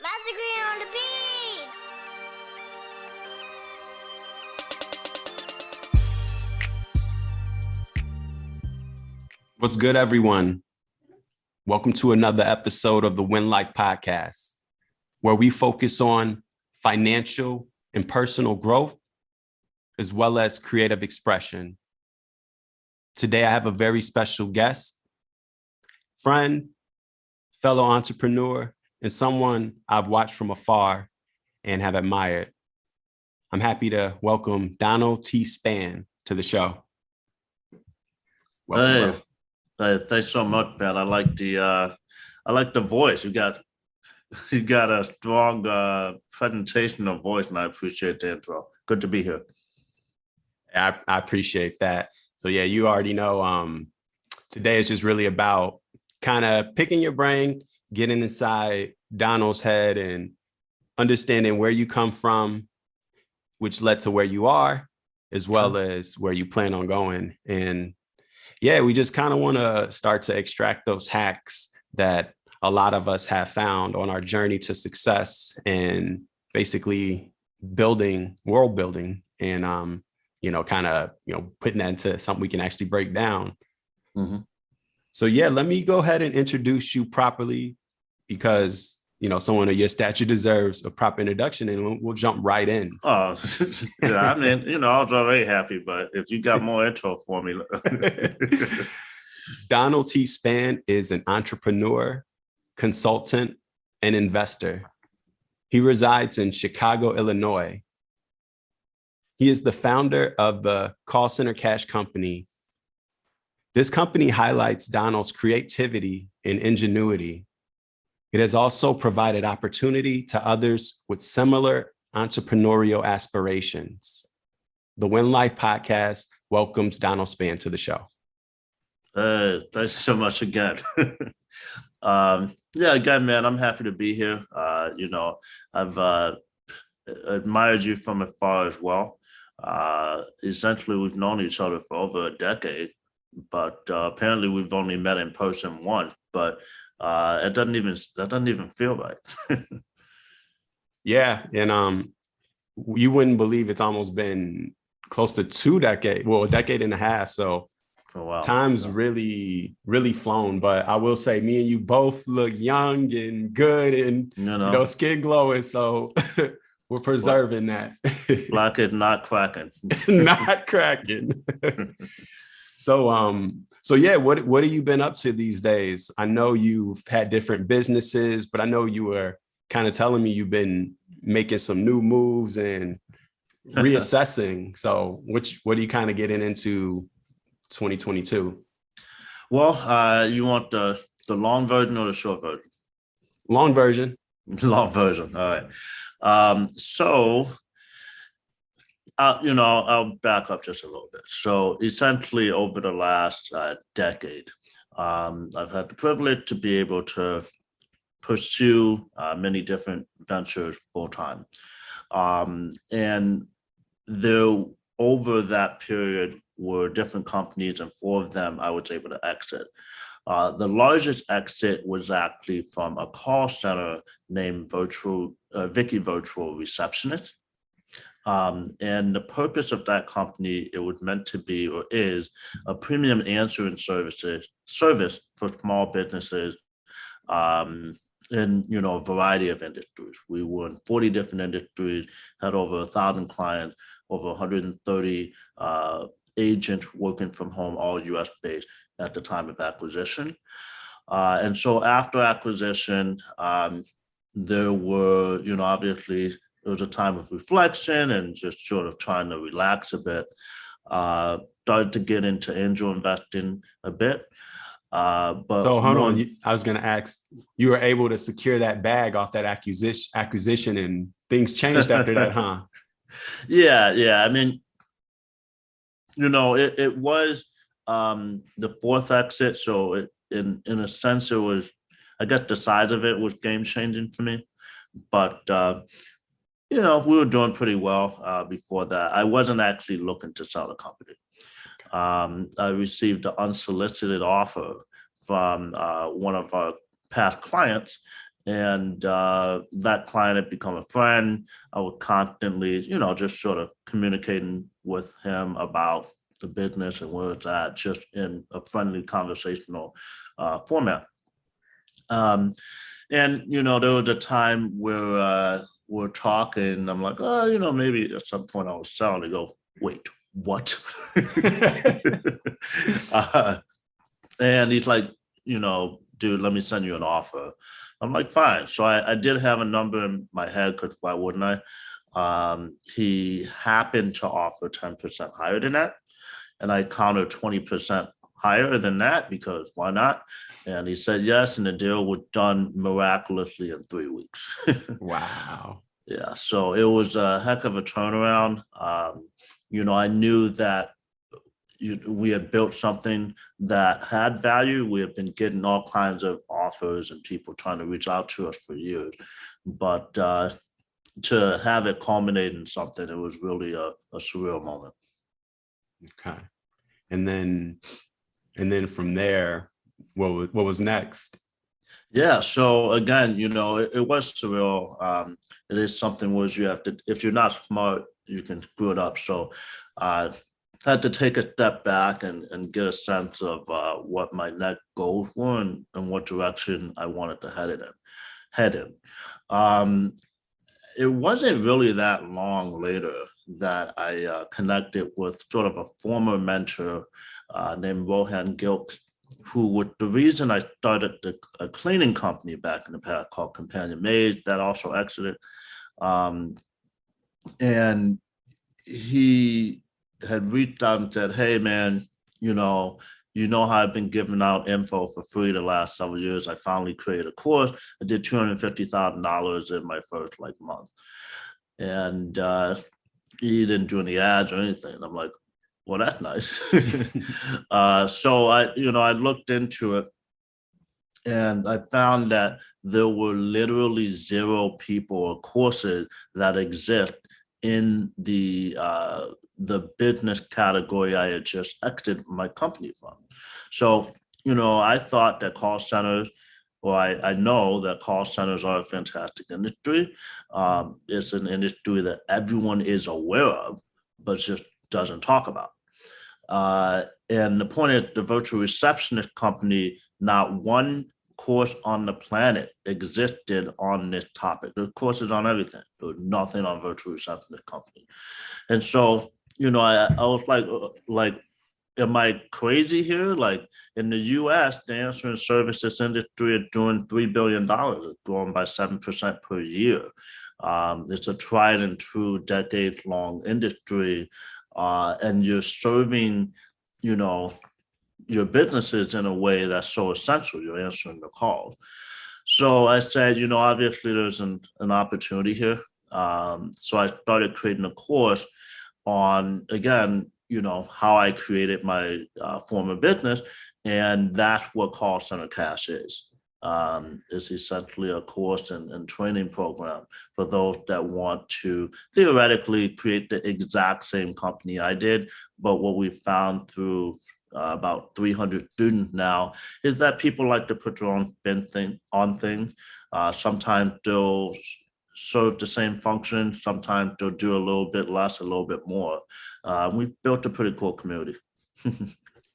Massacre on the beat! What's good, everyone? Welcome to another episode of the Winlife podcast, where we focus on financial and personal growth, as well as creative expression. Today, I have a very special guest, friend, fellow entrepreneur, and someone I've watched from afar and have admired. I'm happy to welcome Donald T. Spann to the show. Welcome, Hey, thanks so much, man. I like the voice. You got a strong presentation of voice, and I appreciate the intro. Good to be here. I appreciate that. So yeah, you already know, today is just really about kind of picking your brain, getting inside Donald's head and understanding where you come from, which led to where you are, as well as where you plan on going. And yeah, we just kind of want to start to extract those hacks that a lot of us have found on our journey to success and basically world building and, putting that into something we can actually break down. Mm-hmm. So yeah, let me go ahead and introduce you properly because, someone of your stature deserves a proper introduction, and we'll jump right in. Oh, yeah, I mean, I was already happy, but if you got more intro for me. Donald T. Spann is an entrepreneur, consultant, and investor. He resides in Chicago, Illinois. He is the founder of the call center cash company. This company highlights Donald's creativity and ingenuity. It has also provided opportunity to others with similar entrepreneurial aspirations. The Winlife podcast welcomes Donald Spann to the show. Thanks so much again. Again, man, I'm happy to be here. I've admired you from afar as well. Essentially, we've known each other for over a decade, but apparently we've only met in person once. But that doesn't even feel right. Yeah, and you wouldn't believe it's almost been close to 2 decades, a decade and a half. So time's really, really flown. But I will say, me and you both look young and good, and skin glowing. So we're preserving that. Like it, not cracking. Not cracking. So yeah, what have you been up to these days? I know you've had different businesses, but I know you were kind of telling me you've been making some new moves and reassessing. So what are you kind of getting into 2022? Well, you want the long version or the short version? Long version. Long version. All right. I'll back up just a little bit. So essentially over the last decade, I've had the privilege to be able to pursue many different ventures full time. And there, over that period, were different companies, and 4 of them I was able to exit. The largest exit was actually from a call center named Vicky Virtual Receptionist. And the purpose of that company, it was meant to be or is a premium answering service for small businesses in a variety of industries. We were in 40 different industries, had over 1,000 clients, over 130 agents working from home, all US based at the time of acquisition. And so after acquisition, there were, obviously, it was a time of reflection and just sort of trying to relax a bit. Started to get into angel investing a bit. But so hold on, I was going to ask, you were able to secure that bag off that acquisition and things changed after that, huh? Yeah. I mean, it was the 4th exit. So in a sense, it was, I guess the size of it was game changing for me. But we were doing pretty well before that. I wasn't actually looking to sell the company. I received an unsolicited offer from one of our past clients and that client had become a friend. I would constantly, just sort of communicating with him about the business and where it's at, just in a friendly conversational format. And there was a time where we're talking. I'm like, oh, maybe at some point I was selling. They go, wait, what? And he's like, dude, let me send you an offer. I'm like, fine. So I did have a number in my head, because why wouldn't I? He happened to offer 10% higher than that. And I countered 20% higher than that, because why not? And he said yes. And the deal was done miraculously in 3 weeks. Wow. Yeah. So it was a heck of a turnaround. I knew that we had built something that had value. We have been getting all kinds of offers and people trying to reach out to us for years. But to have it culminate in something, it was really a surreal moment. Okay. And then from there, what was next? Yeah. So again, it was surreal. It is something where you have to, if you're not smart, you can screw it up. So I had to take a step back and get a sense of what my next goals were, and what direction I wanted to head in. It wasn't really that long later that I connected with sort of a former mentor named Rohan Gilks, who was the reason I started a cleaning company back in the past called Companion Maids that also exited. And he had reached out and said, hey, man, how I've been giving out info for free the last several years. I finally created a course. I did $250,000 in my first month. And he didn't do any ads or anything. I'm like, well, that's nice. So I looked into it, and I found that there were literally 0 people or courses that exist in the business category I had just exited my company from. So, I thought that call centers, or I know that call centers are a fantastic industry. It's an industry that everyone is aware of, but just doesn't talk about. And the point is, the virtual receptionist company, not one course on the planet existed on this topic. There were courses on everything. There was nothing on virtual receptionist company. And so, I was like, am I crazy here? Like, in the US, the answering services industry is doing $3 billion. It's growing by 7% per year. It's a tried and true decades-long industry. And you're serving, your businesses in a way that's so essential. You're answering the calls. So I said, obviously there's an opportunity here. So I started creating a course on, again, how I created my former business. And that's what Call Center Cash is. It's essentially a course and training program for those that want to theoretically create the exact same company I did. But what we found through about 300 students now is that people like to put their own spin on things. Sometimes they'll serve the same function. Sometimes they'll do a little bit less, a little bit more. We've built a pretty cool community.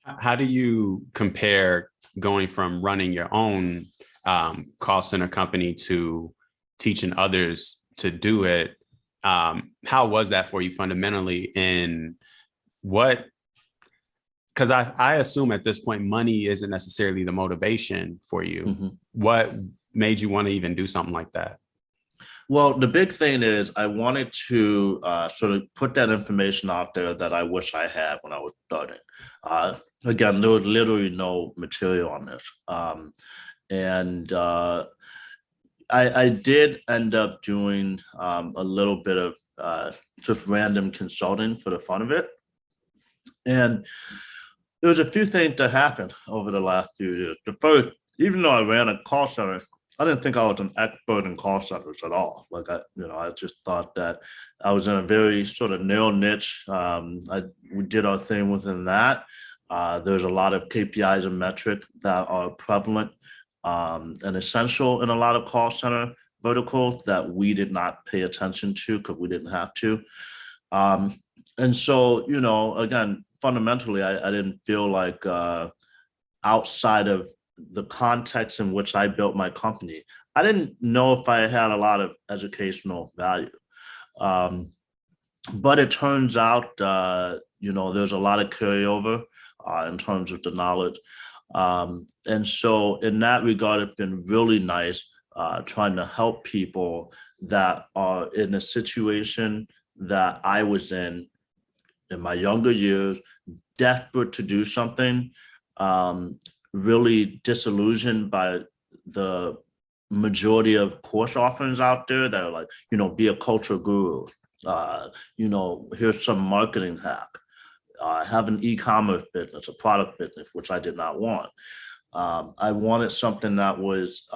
How do you compare going from running your own call center company to teaching others to do it? How was that for you fundamentally? In what? Because I assume at this point, money isn't necessarily the motivation for you. Mm-hmm. What made you want to even do something like that? Well, the big thing is I wanted to sort of put that information out there that I wish I had when I was starting. Again, there was literally no material on this. And I did end up doing a little bit of just random consulting for the fun of it. And there was a few things that happened over the last few years. The first, even though I ran a call center, I didn't think I was an expert in call centers at all. Like I just thought that I was in a very sort of narrow niche. We did our thing within that. There's a lot of KPIs and metrics that are prevalent and essential in a lot of call center verticals that we did not pay attention to because we didn't have to. And so, again, fundamentally, I didn't feel like outside of the context in which I built my company, I didn't know if I had a lot of educational value. But it turns out, there's a lot of carryover in terms of the knowledge. And so in that regard, it's been really nice trying to help people that are in a situation that I was in my younger years, desperate to do something, really disillusioned by the majority of course offerings out there that are like, be a culture guru. Here's some marketing hack. Have an e-commerce business, a product business, which I did not want. I wanted something that was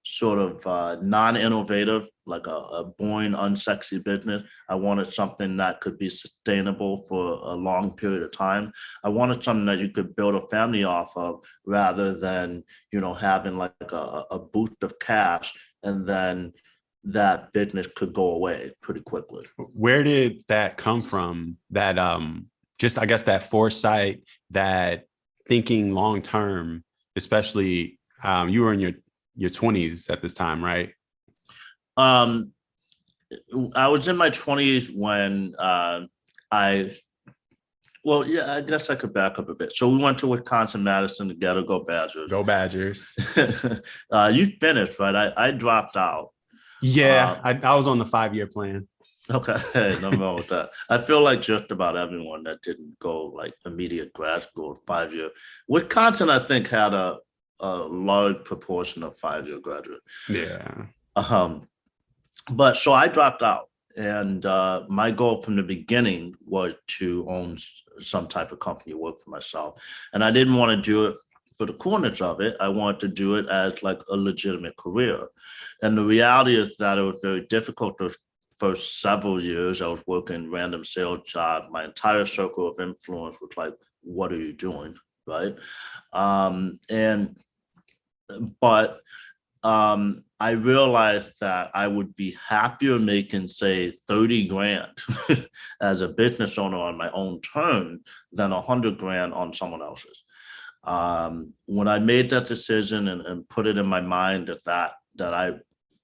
sort of non-innovative, like a boring, unsexy business. I wanted something that could be sustainable for a long period of time. I wanted something that you could build a family off of rather than, having like a boost of cash and then that business could go away pretty quickly. Where did that come from? That just, I guess, that foresight, that thinking long term, especially you were in your 20s at this time, right? I was in my 20s when I guess I could back up a bit. So we went to Wisconsin-Madison together. Go Badgers. Go Badgers. You finished, right? I dropped out. Yeah, I was on the 5-year plan. Okay, nothing wrong with that. I feel like just about everyone that didn't go like immediate grad school, 5-year. Wisconsin, I think, had a large proportion of 5-year graduates. Yeah. But so I dropped out, and my goal from the beginning was to own some type of company, work for myself, and I didn't want to do it for the coolness of it. I wanted to do it as like a legitimate career, and the reality is that it was very difficult the first several years. I was working random sales job. My entire circle of influence was like, "What are you doing?" Right? But I realized that I would be happier making, say, 30 grand as a business owner on my own term than 100 grand on someone else's. When I made that decision and put it in my mind that I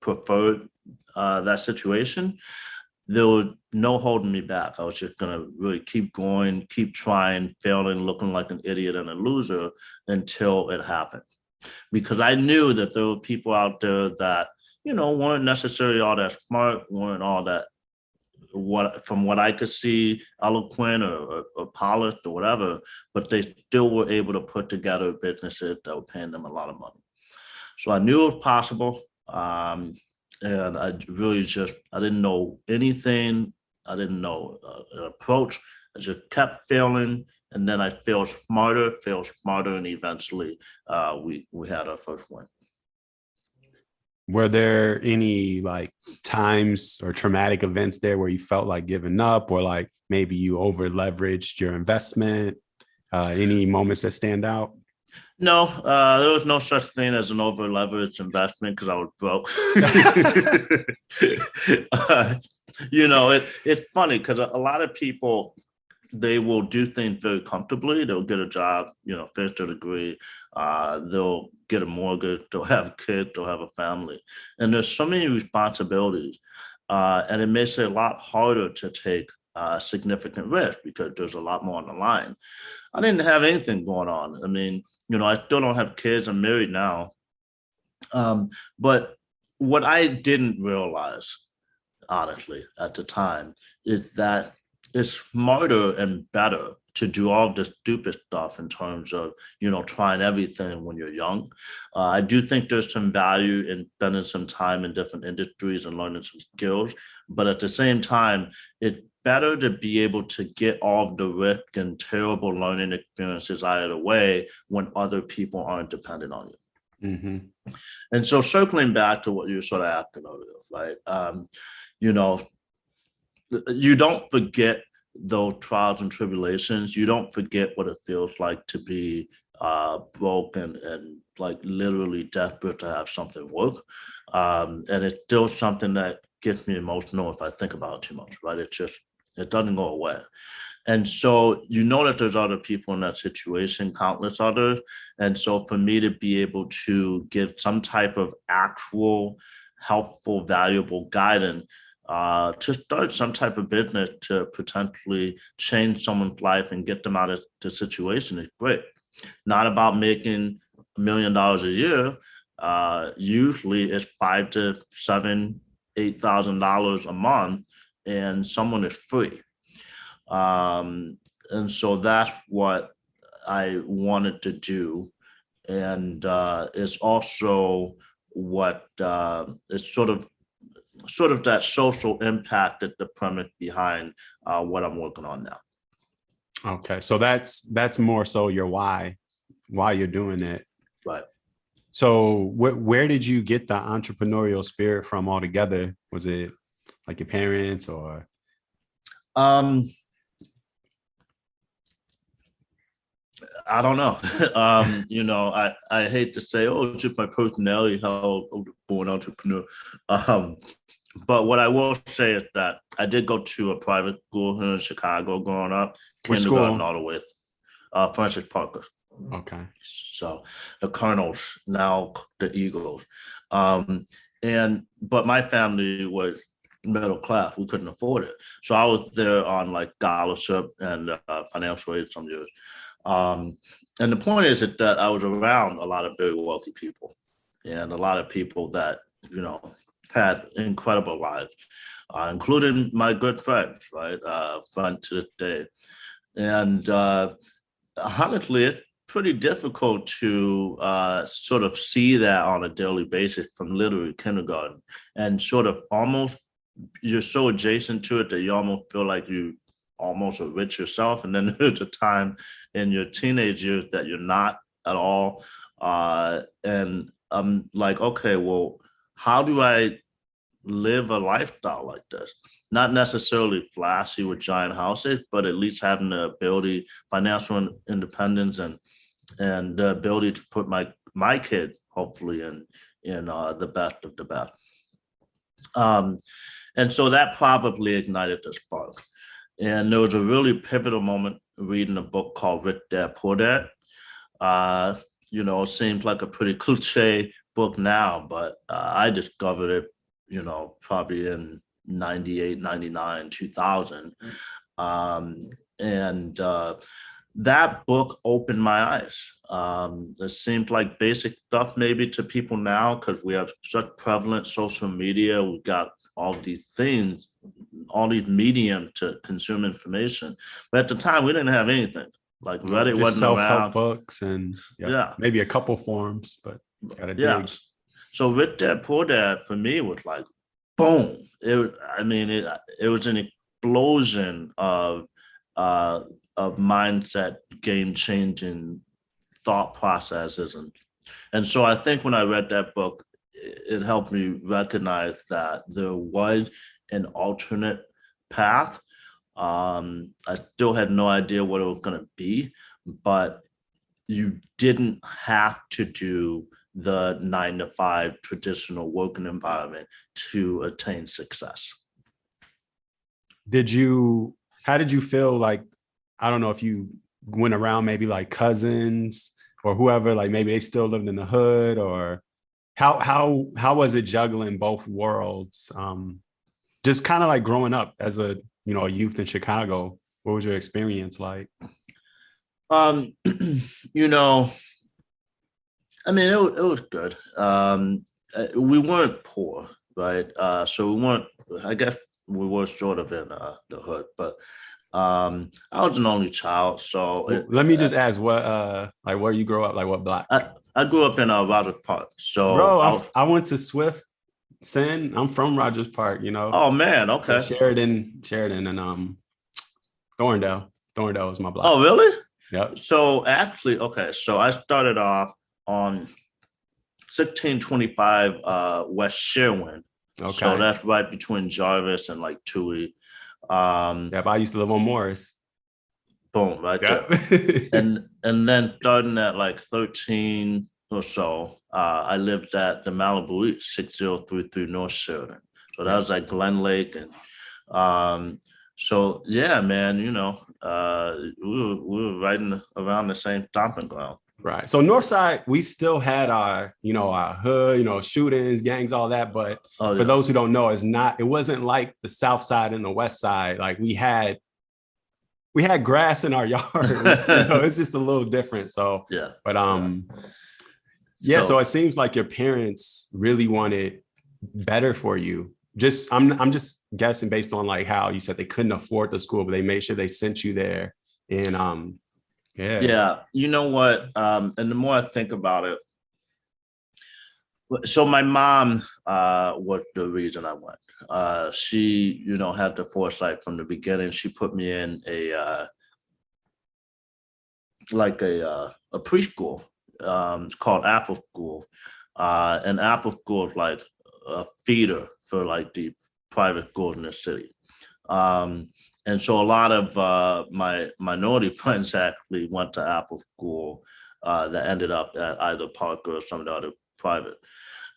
preferred that situation, there was no holding me back. I was just going to really keep going, keep trying, failing, looking like an idiot and a loser until it happened. Because I knew that there were people out there that, weren't necessarily all that smart, weren't all that, from what I could see, eloquent or polished or whatever, but they still were able to put together businesses that were paying them a lot of money. So I knew it was possible. And I really I didn't know anything. I didn't know an approach. I just kept failing, and then I failed smarter, and eventually we had our first win. Were there any like times or traumatic events there where you felt like giving up, or like maybe you over leveraged your investment? Any moments that stand out? No, there was no such thing as an over leveraged investment because I was broke. It's funny because a lot of people, they will do things very comfortably. They'll get a job, finish their degree. They'll get a mortgage. They'll have kids. They'll have a family. And there's so many responsibilities. And it makes it a lot harder to take significant risk because there's a lot more on the line. I didn't have anything going on. I mean, I still don't have kids. I'm married now. But what I didn't realize, honestly, at the time, is that it's smarter and better to do all the stupid stuff in terms of, trying everything when you're young. I do think there's some value in spending some time in different industries and learning some skills. But at the same time, it's better to be able to get all of the risk and terrible learning experiences out of the way when other people aren't dependent on you. Mm-hmm. And so circling back to what you were sort of asking earlier, right? You don't forget those trials and tribulations. You don't forget what it feels like to be broke and like literally desperate to have something work. And it's still something that gets me emotional if I think about it too much, right? It doesn't go away. And so you know that there's other people in that situation, countless others. And so for me to be able to give some type of actual helpful, valuable guidance to start some type of business to potentially change someone's life and get them out of the situation is great. Not about making $1 million a year. Usually it's 5 to 7, $8,000 a month, and someone is free. And so that's what I wanted to do. And it's also what it's sort of that social impact at the premise behind what I'm working on now. Okay, so that's more so your why you're doing it. Right. So where did you get the entrepreneurial spirit from altogether? Was it like your parents or? I don't know. I hate to say, oh, it's just my personality, how I was born entrepreneur. But what I will say is that I did go to a private school here in Chicago growing up, Which kindergarten school? all the way, Francis Parker. Okay. So the Colonels, now the Eagles. But my family was middle class. We couldn't afford it. So I was there on like scholarship and financial aid some years. And the point is that I was around a lot of very wealthy people and a lot of people that, had incredible lives, including my good friends, right? Friend to this day. And honestly, it's pretty difficult to sort of see that on a daily basis from literally kindergarten and sort of almost you're so adjacent to it that you almost feel like you almost are rich yourself. And then there's a time in your teenage years that you're not at all. And I'm like, okay, well, how do I live a lifestyle like this? Not necessarily flashy with giant houses, but at least having the ability, financial independence, and the ability to put my kid hopefully in the best of the best. And so that probably ignited the spark. And there was a really pivotal moment reading a book called Rich Dad Poor Dad. It seems like a pretty cliche book now, but I discovered it, probably in 98, 99, 2000. That book opened my eyes. It seemed like basic stuff maybe to people now because we have such prevalent social media. We've got all these things, all these medium to consume information. But at the time, we didn't have anything. Like Reddit Just wasn't self-help around. books and maybe a couple forums, but gotta dig. So Rich Dad Poor Dad for me was like, boom. It was an explosion of mindset, game-changing thought processes, and so I think when I read that book, it helped me recognize that there was an alternate path. I still had no idea what it was going to be, but you didn't have to do the 9-to-5 traditional working environment to attain success. How did you feel like, I don't know if you went around maybe like cousins or whoever, like maybe they still lived in the hood, or how was it juggling both worlds? Just kind of like growing up as a youth in Chicago, what was your experience like? It was good. We weren't poor, right? So we weren't, I guess we were sort of in the hood, but I was an only child. So let me just ask what, like where you grow up, like what block? I grew up in Rogers Park. So bro, I went to Swift. I'm from Rogers Park, Oh man, okay. So Sheridan and Thorndale was my block. Oh really? Yep. So actually, okay, so I started off on 1625 West Sherwin. Okay. So that's right between Jarvis and like Tui. But I used to live on Morris. Boom, right Yeah. there. And then starting at like 13 or so, I lived at the Malibu East, 6033 North Sheridan. So that Yeah. was like Glen Lake. And so, yeah, man, we were right around the same stomping ground. Right. So Northside, we still had our, our hood, shootings, gangs, all that. But Oh, for yeah. those who don't know, it wasn't like the South Side and the West Side. Like we had grass in our yard. It's just a little different. So, Yeah. but yeah. So So, it seems like your parents really wanted better for you. I'm just guessing based on like how you said they couldn't afford the school, but they made sure they sent you there. And yeah. yeah, you know what? And the more I think about it, so my mom was the reason I went. She, had the foresight from the beginning. She put me in a preschool. It's called Apple School, and Apple School is like a feeder for like the private schools in the city. And so a lot of my minority friends actually went to Apple School that ended up at either Parker or some of the other private.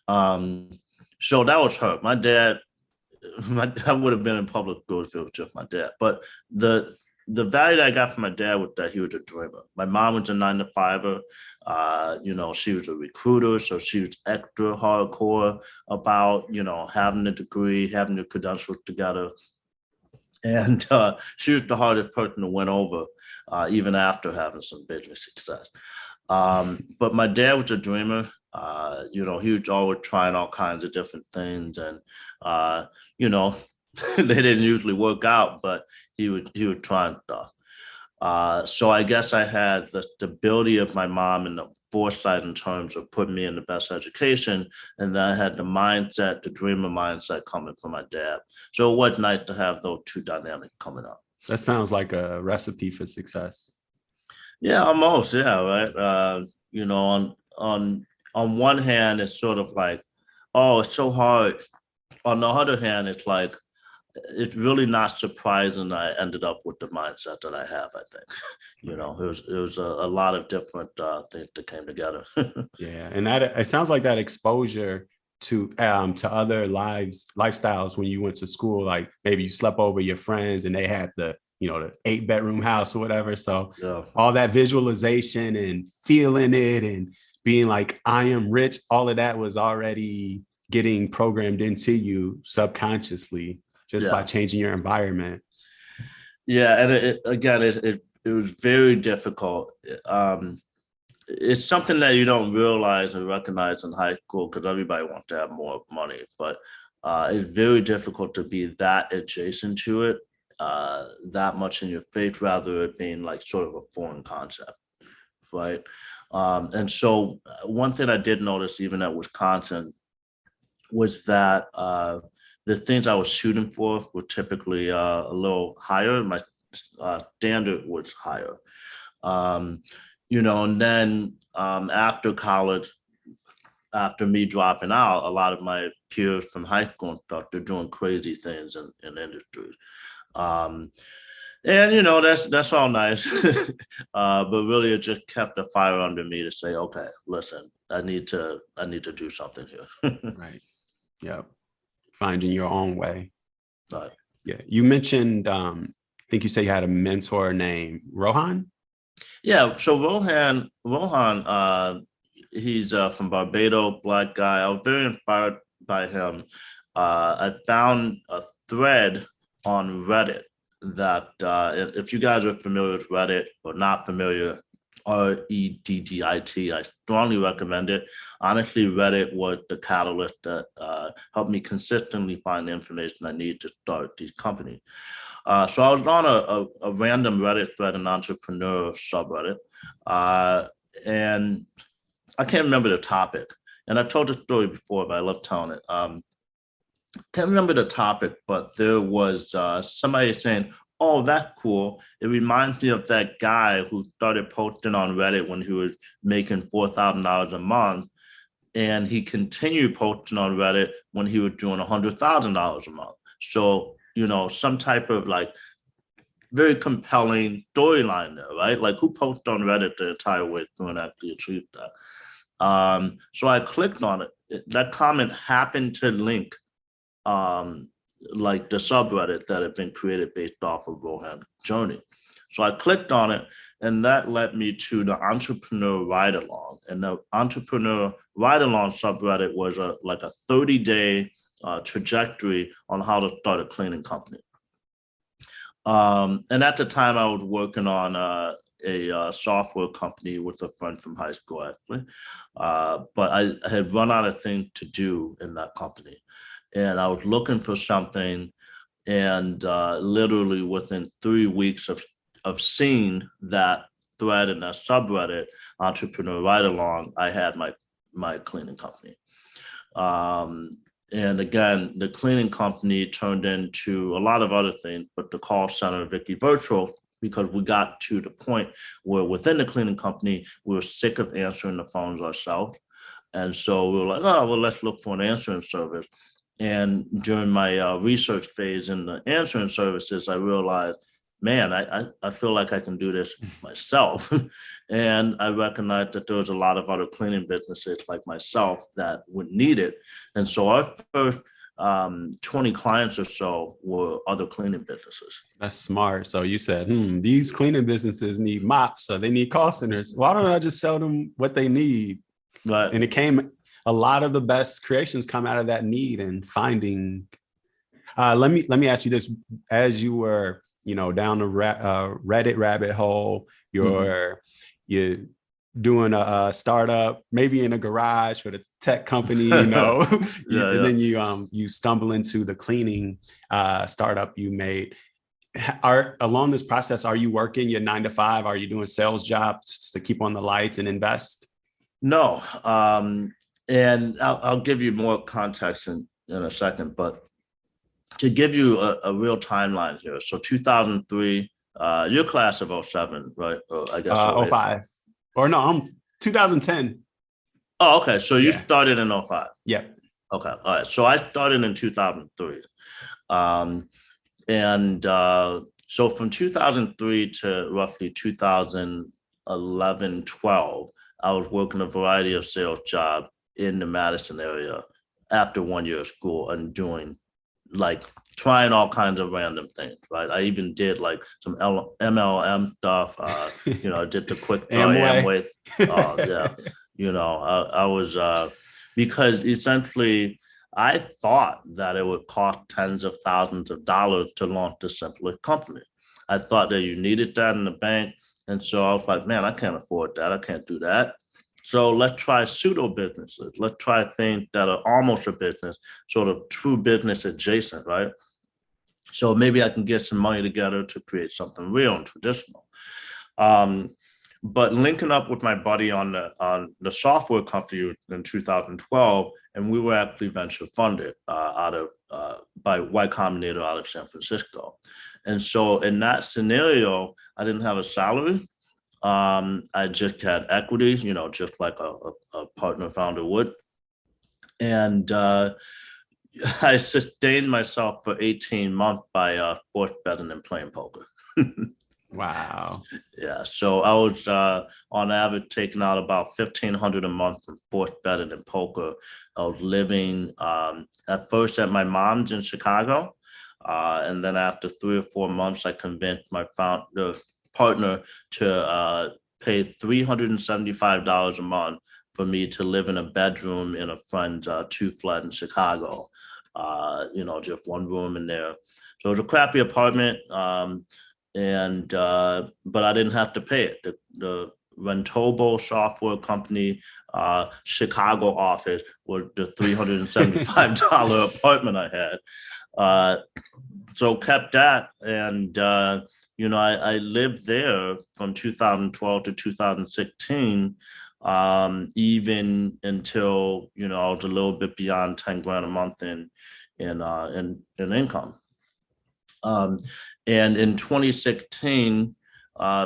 So that was her. My dad, I would have been in public school if it was just my dad. But the value that I got from my dad was that he was a dreamer. My mom was a 9-to-5er. She was a recruiter, so she was extra hardcore about, having a degree, having the credentials together. And she was the hardest person to win over, even after having some business success. But my dad was a dreamer. He was always trying all kinds of different things, and they didn't usually work out, but he would try stuff. So I guess I had the stability of my mom and the foresight in terms of putting me in the best education. And then I had the mindset, the dreamer mindset coming from my dad. So it was nice to have those two dynamics coming up. That sounds like a recipe for success. Yeah, almost. Yeah, right. On one hand, it's sort of like, oh, it's so hard. On the other hand, it's like, it's really not surprising I ended up with the mindset that I have. I think, it was a lot of different things that came together. Yeah, and that it sounds like that exposure to other lifestyles when you went to school. Like maybe you slept over your friends and they had the the 8-bedroom house or whatever. So Yeah. all that visualization and feeling it and being like I am rich, all of that was already getting programmed into you subconsciously just by Yeah. changing your environment. Yeah, and it was very difficult. It's something that you don't realize and recognize in high school because everybody wants to have more money, but it's very difficult to be that adjacent to it, that much in your face, rather it being like sort of a foreign concept, right? And so one thing I did notice even at Wisconsin was that the things I was shooting for were typically a little higher. My standard was higher. And then after college, after me dropping out, a lot of my peers from high school and stuff, they're doing crazy things in industries. And that's all nice, but really it just kept the fire under me to say, okay, listen, I need to do something here. Right. Yep. Finding your own way. Right. Yeah. You mentioned, I think you said you had a mentor named Rohan. Yeah. So Rohan, he's from Barbados, Black guy. I was very inspired by him. I found a thread on Reddit that if you guys are familiar with Reddit or not familiar, Reddit, I strongly recommend it. Honestly, Reddit was the catalyst that helped me consistently find the information I need to start these companies. So I was on a random Reddit thread, an entrepreneur subreddit, and I can't remember the topic. And I've told the story before, but I love telling it. Can't remember the topic, but there was somebody saying, "Oh, that's cool. It reminds me of that guy who started posting on Reddit when he was making $4,000 a month, and he continued posting on Reddit when he was doing $100,000 a month." So some type of like very compelling storyline there, right? Like who posted on Reddit the entire way through and actually achieved that? So I clicked on it. That comment happened to link like the subreddit that had been created based off of Rohan's journey. So I clicked on it, and that led me to the Entrepreneur Ride Along. And the Entrepreneur Ride Along subreddit was like a 30-day trajectory on how to start a cleaning company. And at the time, I was working on a software company with a friend from high school, actually. But I had run out of things to do in that company. And I was looking for something, and literally within 3 weeks of seeing that thread in that subreddit, Entrepreneur Ride Along, I had my cleaning company. And again, the cleaning company turned into a lot of other things, but the call center, Vicky Virtual, because we got to the point where within the cleaning company, we were sick of answering the phones ourselves. And so we were like, oh, well, let's look for an answering service. And during my research phase in the answering services, I realized, man, I feel like I can do this myself. And I recognized that there was a lot of other cleaning businesses like myself that would need it. And so our first 20 clients or so were other cleaning businesses. That's smart. So you said, these cleaning businesses need mops, so they need call centers. Why don't I just sell them what they need? Right. And it came, a lot of the best creations come out of that need and finding. Let me ask you this: as you were, down the Reddit rabbit hole, you're doing a startup, maybe in a garage for the tech company, and then you stumble into the cleaning startup you made. Along this process, are you working your 9 to 5? Are you doing sales jobs to keep on the lights and invest? No. And I'll give you more context in a second, but to give you a real timeline here. So 2003, your class of 07, right? Or I guess 05. Or no, I'm 2010. Oh, okay. So you started in 05. Yeah. Okay. All right. So I started in 2003. So from 2003 to roughly 2011, 12, I was working a variety of sales jobs in the Madison area after 1 year of school and doing trying all kinds of random things, right? I even did like some MLM stuff, did the quick Amway. I was, because essentially I thought that it would cost tens of thousands of dollars to launch a simpler company. I thought that you needed that in the bank. And so I was like, man, I can't afford that. I can't do that. So let's try pseudo businesses. Let's try things that are almost a business, sort of true business adjacent, right? So maybe I can get some money together to create something real and traditional. But linking up with my buddy on the software company in 2012, and we were actually venture funded by Y Combinator out of San Francisco. And so in that scenario, I didn't have a salary. I just had equities, just like a partner founder would. And I sustained myself for 18 months by sports betting and playing poker. Wow. Yeah. So I was on average taking out about $1,500 a month from sports betting and poker. I was living at first at my mom's in Chicago. And then after 3 or 4 months, I convinced my partner to pay $375 a month for me to live in a bedroom in a friend's 2-flat in Chicago. Just one room in there. So it was a crappy apartment. But I didn't have to pay it. The Rentobo software company Chicago office was the $375 apartment I had. So kept that, and I lived there from 2012 to 2016, even until I was a little bit beyond 10 grand a month in income. And in 2016,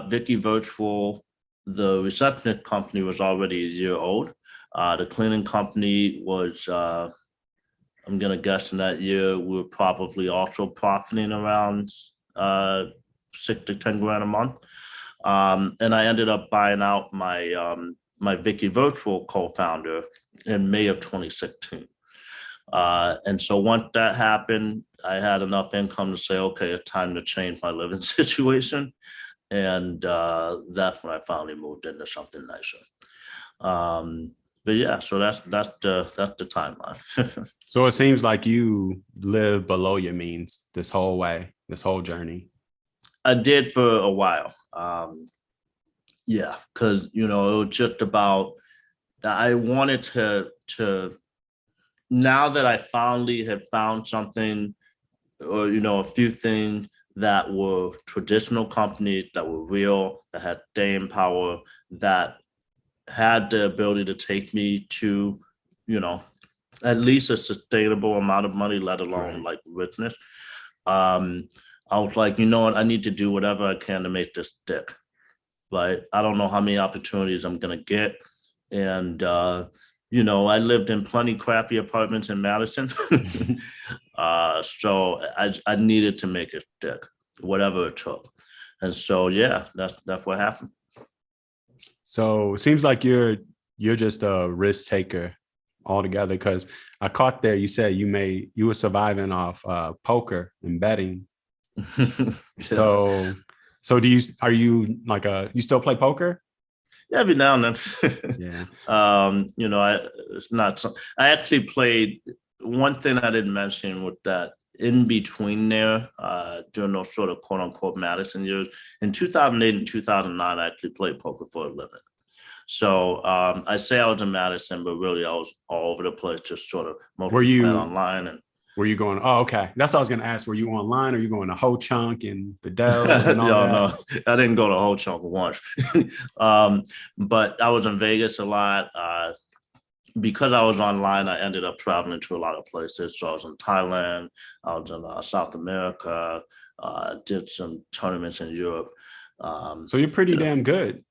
Vicky Virtual, the receptionist company, was already a year old. The cleaning company was, I'm going to guess in that year, we were probably also profiting around 6 to 10 grand a month. And I ended up buying out my Vicky Virtual co-founder in May of 2016. And so once that happened, I had enough income to say, okay, it's time to change my living situation. And that's when I finally moved into something nicer. But yeah, so that's the timeline. So it seems like you live below your means this whole way, this whole journey. I did for a while. Yeah, because it was just about I wanted to now that I finally had found something, or a few things that were traditional companies that were real, that had staying power, that had the ability to take me to, at least a sustainable amount of money, let alone like richness. I was like, you know what, I need to do whatever I can to make this stick. Right? I don't know how many opportunities I'm gonna get. And I lived in plenty crappy apartments in Madison. So I needed to make it stick, whatever it took. And so yeah, that's what happened. So it seems like you're just a risk taker altogether, because I caught there you said you were surviving off poker and betting. Yeah. So are you like you still play poker? Yeah, every now and then. Yeah. It's not so. I actually played. One thing I didn't mention was that in between there, during those sort of quote unquote Madison years, in 2008 and 2009, I actually played poker for a living. So I say I was in Madison, but really I was all over the place, just sort of mostly playing online. And were you going? Oh, okay. That's what I was going to ask. Were you online, or you going to Ho Chunk and the Dells and all that? No, I didn't go to Ho Chunk once. But I was in Vegas a lot. Because I was online, I ended up traveling to a lot of places. So I was in Thailand, I was in South America, did some tournaments in Europe. So you're pretty damn good.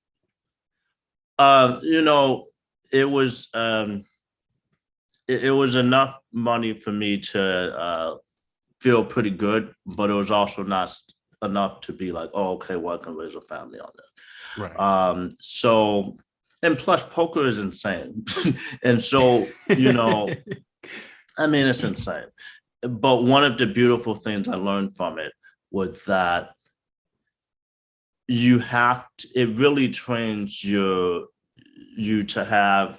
It was it was enough money for me to feel pretty good, but it was also not enough to be like, oh, okay, well, I can raise a family on this. Right. So, and plus poker is insane. And so, I mean, it's insane. But one of the beautiful things I learned from it was that it really trains you to have,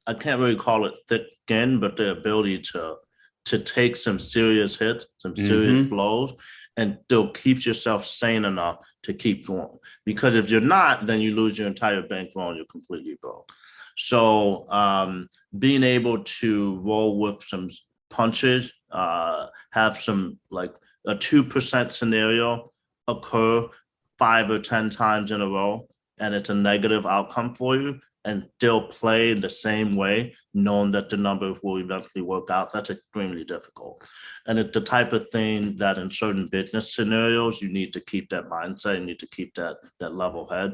I can't really call it thick skin, but the ability to take some serious hits, some serious blows, and still keeps yourself sane enough to keep going. Because if you're not, then you lose your entire bankroll and you're completely broke. So being able to roll with some punches, have some like a 2% scenario occur 5 or 10 times in a row, and it's a negative outcome for you, and still play the same way, knowing that the numbers will eventually work out, that's extremely difficult. And it's the type of thing that in certain business scenarios, you need to keep that mindset, you need to keep that level head.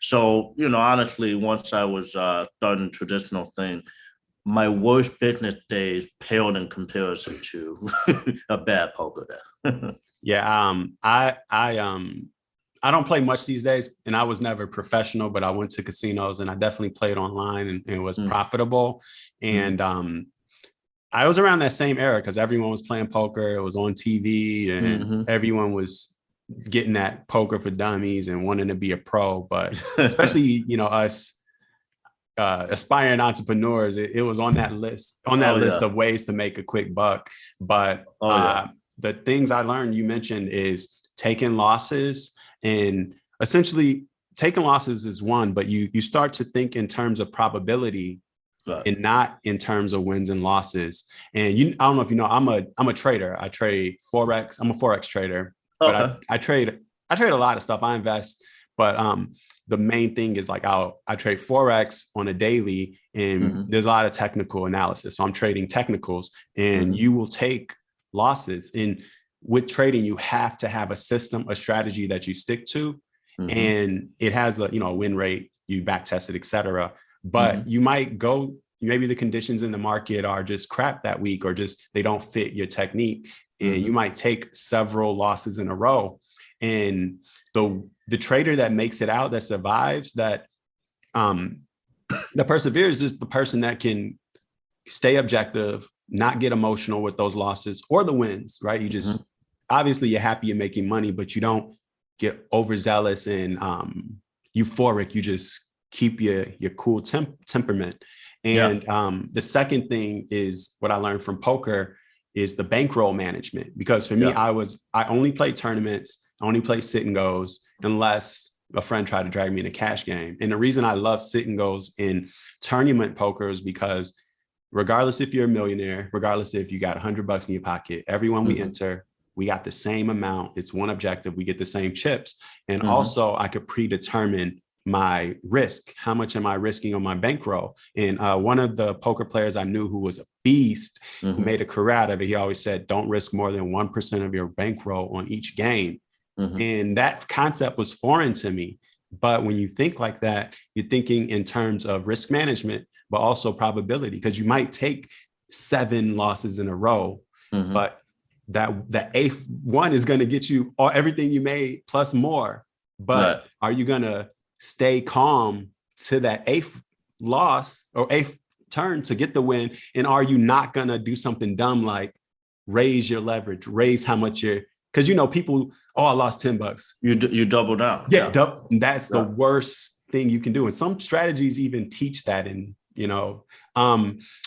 So, honestly, once I was starting traditional thing, my worst business days paled in comparison to a bad poker day. Yeah. I don't play much these days, and I was never professional, but I went to casinos and I definitely played online, and it was profitable. And I was around that same era because everyone was playing poker. It was on TV, and everyone was getting that poker for dummies and wanting to be a pro. But especially, us aspiring entrepreneurs, it was on that list, of ways to make a quick buck. But the things I learned, you mentioned, is taking losses. And essentially, taking losses is one, but you start to think in terms of probability, and not in terms of wins and losses. And I don't know if you know, I'm a trader. I trade Forex. I'm a Forex trader, but I trade a lot of stuff. I invest, but the main thing is like I trade Forex on a daily, and there's a lot of technical analysis. So I'm trading technicals, and you will take losses. And with trading, you have to have a system, a strategy that you stick to, and it has a win rate, you back test it, etc. But you might maybe the conditions in the market are just crap that week, or just they don't fit your technique, and you might take several losses in a row. And the trader that makes it out, that survives, that perseveres, is the person that can stay objective, not get emotional with those losses or the wins, right? You just, obviously you're happy you're making money, but you don't get overzealous and euphoric. You just keep your cool temperament. And the second thing is what I learned from poker is the bankroll management. Because for me, I only play tournaments, I only play sit and goes unless a friend tried to drag me in a cash game. And the reason I love sit and goes in tournament poker is because regardless if you're a millionaire, regardless if you got $100 in your pocket, everyone we enter, we got the same amount. It's one objective. We get the same chips. And also I could predetermine my risk. How much am I risking on my bankroll? And one of the poker players I knew who was a beast, who made a career out of it, he always said, don't risk more than 1% of your bankroll on each game. And that concept was foreign to me. But when you think like that, you're thinking in terms of risk management, but also probability, because you might take 7 losses in a row, but that eighth one is going to get you everything you made plus more. But are you going to stay calm to that 8th loss or 8th turn to get the win? And are you not going to do something dumb like raise your leverage, raise how much you're, because people, I lost $10. You double down. That's the worst thing you can do. And some strategies even teach that. And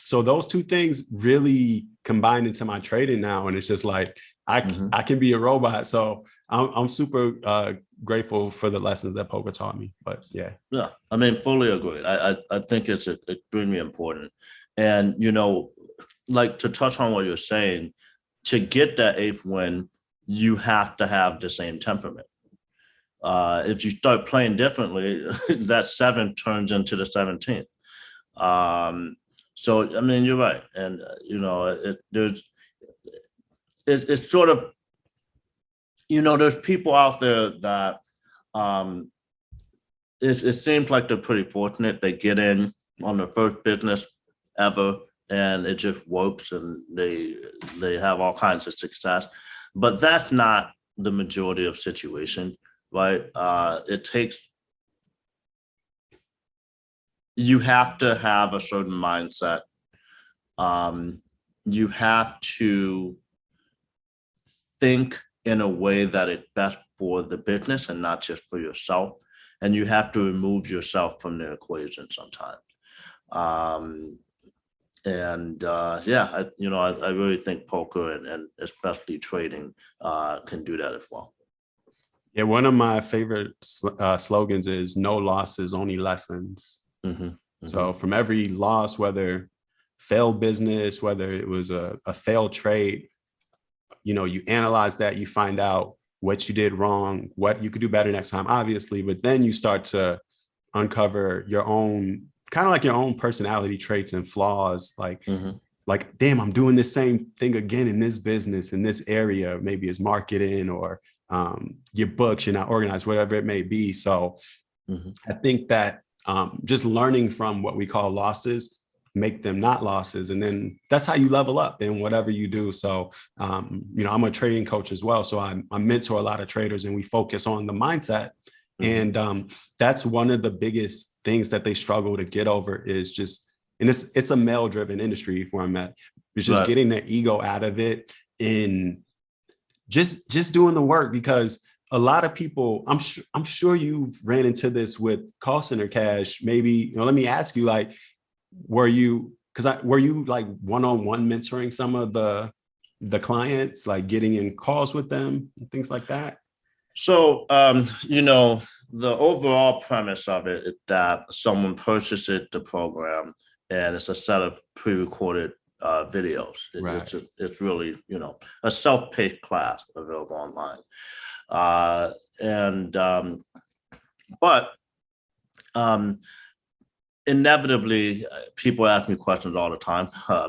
so those two things really combined into my trading now. And it's just like, I can be a robot. So I'm super grateful for the lessons that poker taught me. But yeah, I mean, fully agree. I think it's extremely important. And like, to touch on what you're saying, to get that 8th win, you have to have the same temperament. If you start playing differently, that 7 turns into the 17th. So I mean, you're right. And it's sort of, there's people out there that it seems like they're pretty fortunate. They get in on their first business ever and it just works and they have all kinds of success. But that's not the majority of situation, right? You have to have a certain mindset. You have to think in a way that it's best for the business and not just for yourself. And you have to remove yourself from the equation sometimes. I really think poker and especially trading can do that as well. Yeah, one of my favorite slogans is no losses, only lessons. So from every loss, whether failed business, whether it was a failed trade, you analyze that, you find out what you did wrong, what you could do better next time, obviously, but then you start to uncover your own, kind of like your own personality traits and flaws, like, damn, I'm doing the same thing again in this business, in this area, maybe it's marketing or your books, you're not organized, whatever it may be. So I think that just learning from what we call losses, make them not losses. And then that's how you level up in whatever you do. So, I'm a trading coach as well. So I mentor a lot of traders and we focus on the mindset. And that's one of the biggest things that they struggle to get over is just, and it's a male driven industry where I'm at. It's just getting their ego out of it and just doing the work, because a lot of people, I'm sure you've ran into this with call center cash. Maybe, let me ask you, like, were you like one-on-one mentoring some of the clients, like getting in calls with them and things like that? So, the overall premise of it is that someone purchases the program and it's a set of pre-recorded videos. It's really, a self-paced class available online. But inevitably, people ask me questions all the time,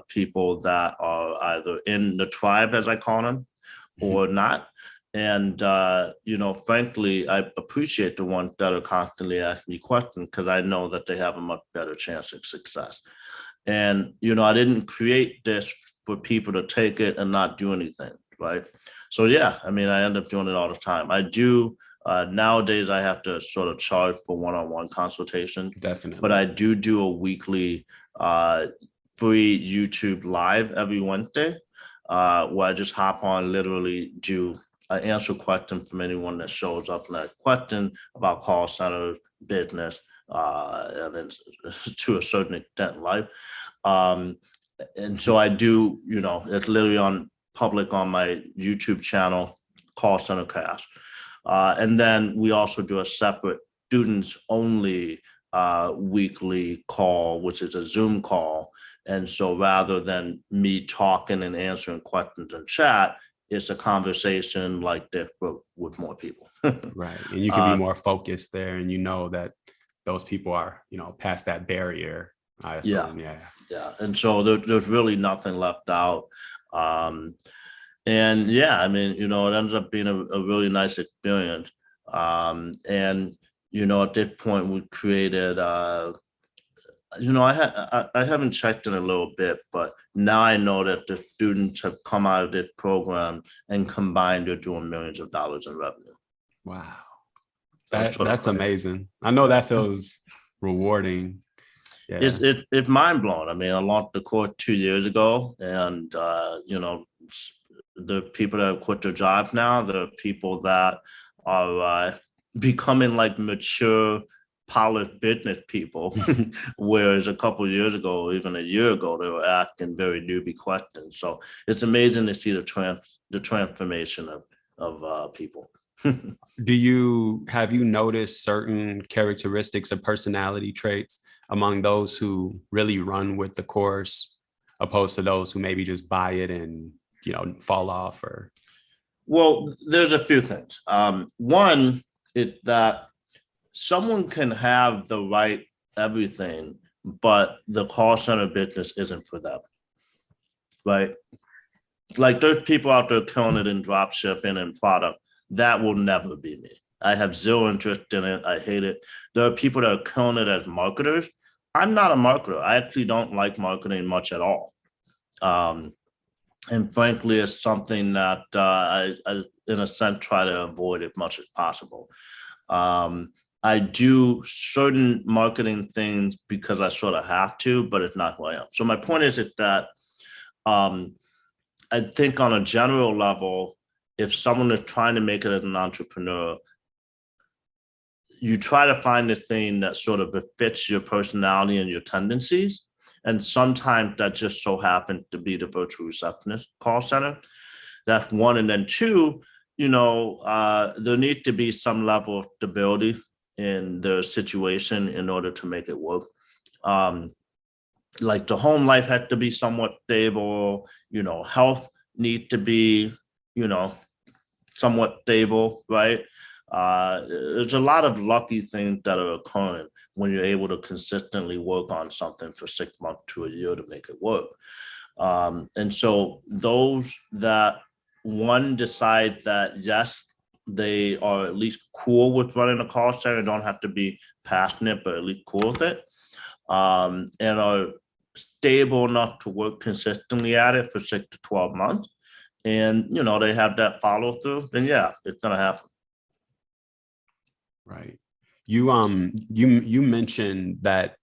people that are either in the tribe, as I call them, or not. And, frankly, I appreciate the ones that are constantly asking me questions because I know that they have a much better chance of success. And, I didn't create this for people to take it and not do anything, right? So yeah, I mean, I end up doing it all the time. I do nowadays. I have to sort of charge for one-on-one consultation, Definitely. but I do a weekly free YouTube live every Wednesday, where I just hop on, literally do I answer questions from anyone that shows up, and a question about call center business, and then to a certain extent life. Um, and so I do, it's literally on public on my YouTube channel, Call Center Cast. And then we also do a separate students only weekly call, which is a Zoom call. And so rather than me talking and answering questions in chat, it's a conversation like this, but with more people. Right. And you can be more focused there, and you know that those people are, past that barrier. I assume. Yeah. And so there's really nothing left out. And yeah, I mean, it ends up being a really nice experience. And at this point we created I haven't checked in a little bit, but now I know that the students have come out of this program and combined they're doing millions of dollars in revenue. Wow. That's amazing. I know that feels rewarding. Yeah. It's mind blowing. I mean, I launched the course 2 years ago, and the people that have quit their jobs now, the people that are becoming like mature, polished business people, whereas a couple of years ago, even a year ago, they were asking very newbie questions. So it's amazing to see the transformation of people. Have you noticed certain characteristics or personality traits among those who really run with the course, opposed to those who maybe just buy it and fall off? Or well, there's a few things. One is that someone can have the right everything, but the call center business isn't for them, right? Like there's people out there killing it in drop shipping and product. That will never be me. I have zero interest in it. I hate it. There are people that are killing it as marketers. I'm not a marketer. I actually don't like marketing much at all. And frankly, it's something that I, in a sense, try to avoid as much as possible. I do certain marketing things because I sort of have to, but it's not who I am. So my point is that I think on a general level, if someone is trying to make it as an entrepreneur, you try to find the thing that sort of fits your personality and your tendencies. And sometimes that just so happens to be the virtual receptionist call center. That's one. And then two, there needs to be some level of stability in the situation in order to make it work. Like the home life had to be somewhat stable, health need to be, somewhat stable, right? There's a lot of lucky things that are occurring when you're able to consistently work on something for 6 months to a year to make it work. And so those that one decide that, yes, they are at least cool with running a call center, don't have to be passionate, but at least cool with it, and are stable enough to work consistently at it for 6 to 12 months. And, they have that follow through, then yeah, it's going to happen. Right. You mentioned that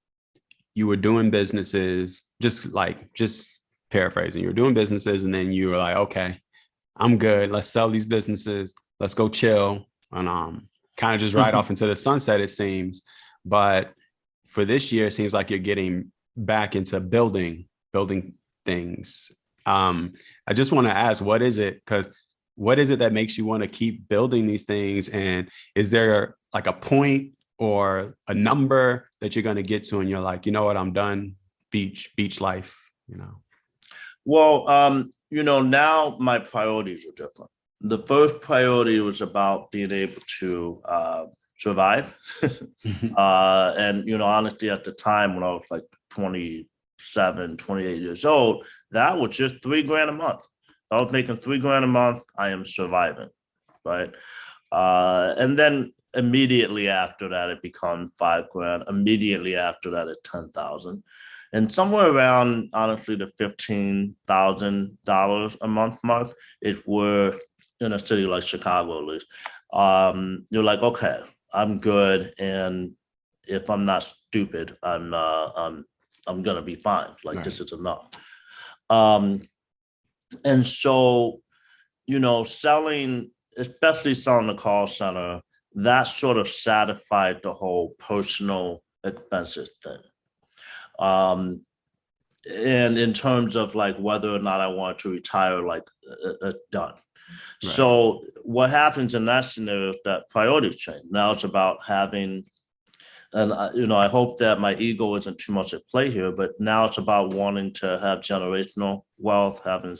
you were doing businesses, just paraphrasing, you were doing businesses and then you were like, okay, I'm good. Let's sell these businesses. Let's go chill and kind of just ride off into the sunset, it seems. But for this year, it seems like you're getting back into building things. I just want to ask, what is it that makes you want to keep building these things? And is there like a point or a number that you're going to get to and you're like, you know what, I'm done, beach life, Well, now my priorities are different. The first priority was about being able to survive. And, honestly, at the time when I was like 27, 28 years old, that was just $3,000 a month. I was making $3,000 a month. I am surviving, right? And then immediately after that, it became $5,000. Immediately after that, it's 10,000. And somewhere around, honestly, the $15,000 a month mark, if we're in a city like Chicago, at least, you're like, okay, I'm good, and if I'm not stupid, I'm gonna be fine. Like Right. this is enough. And so, selling, especially selling the call center, that sort of satisfied the whole personal expenses thing. And in terms of like whether or not I want to retire, like done. Right. So what happens in that scenario is that priorities change. Now it's about having, and I hope that my ego isn't too much at play here, but now it's about wanting to have generational wealth, having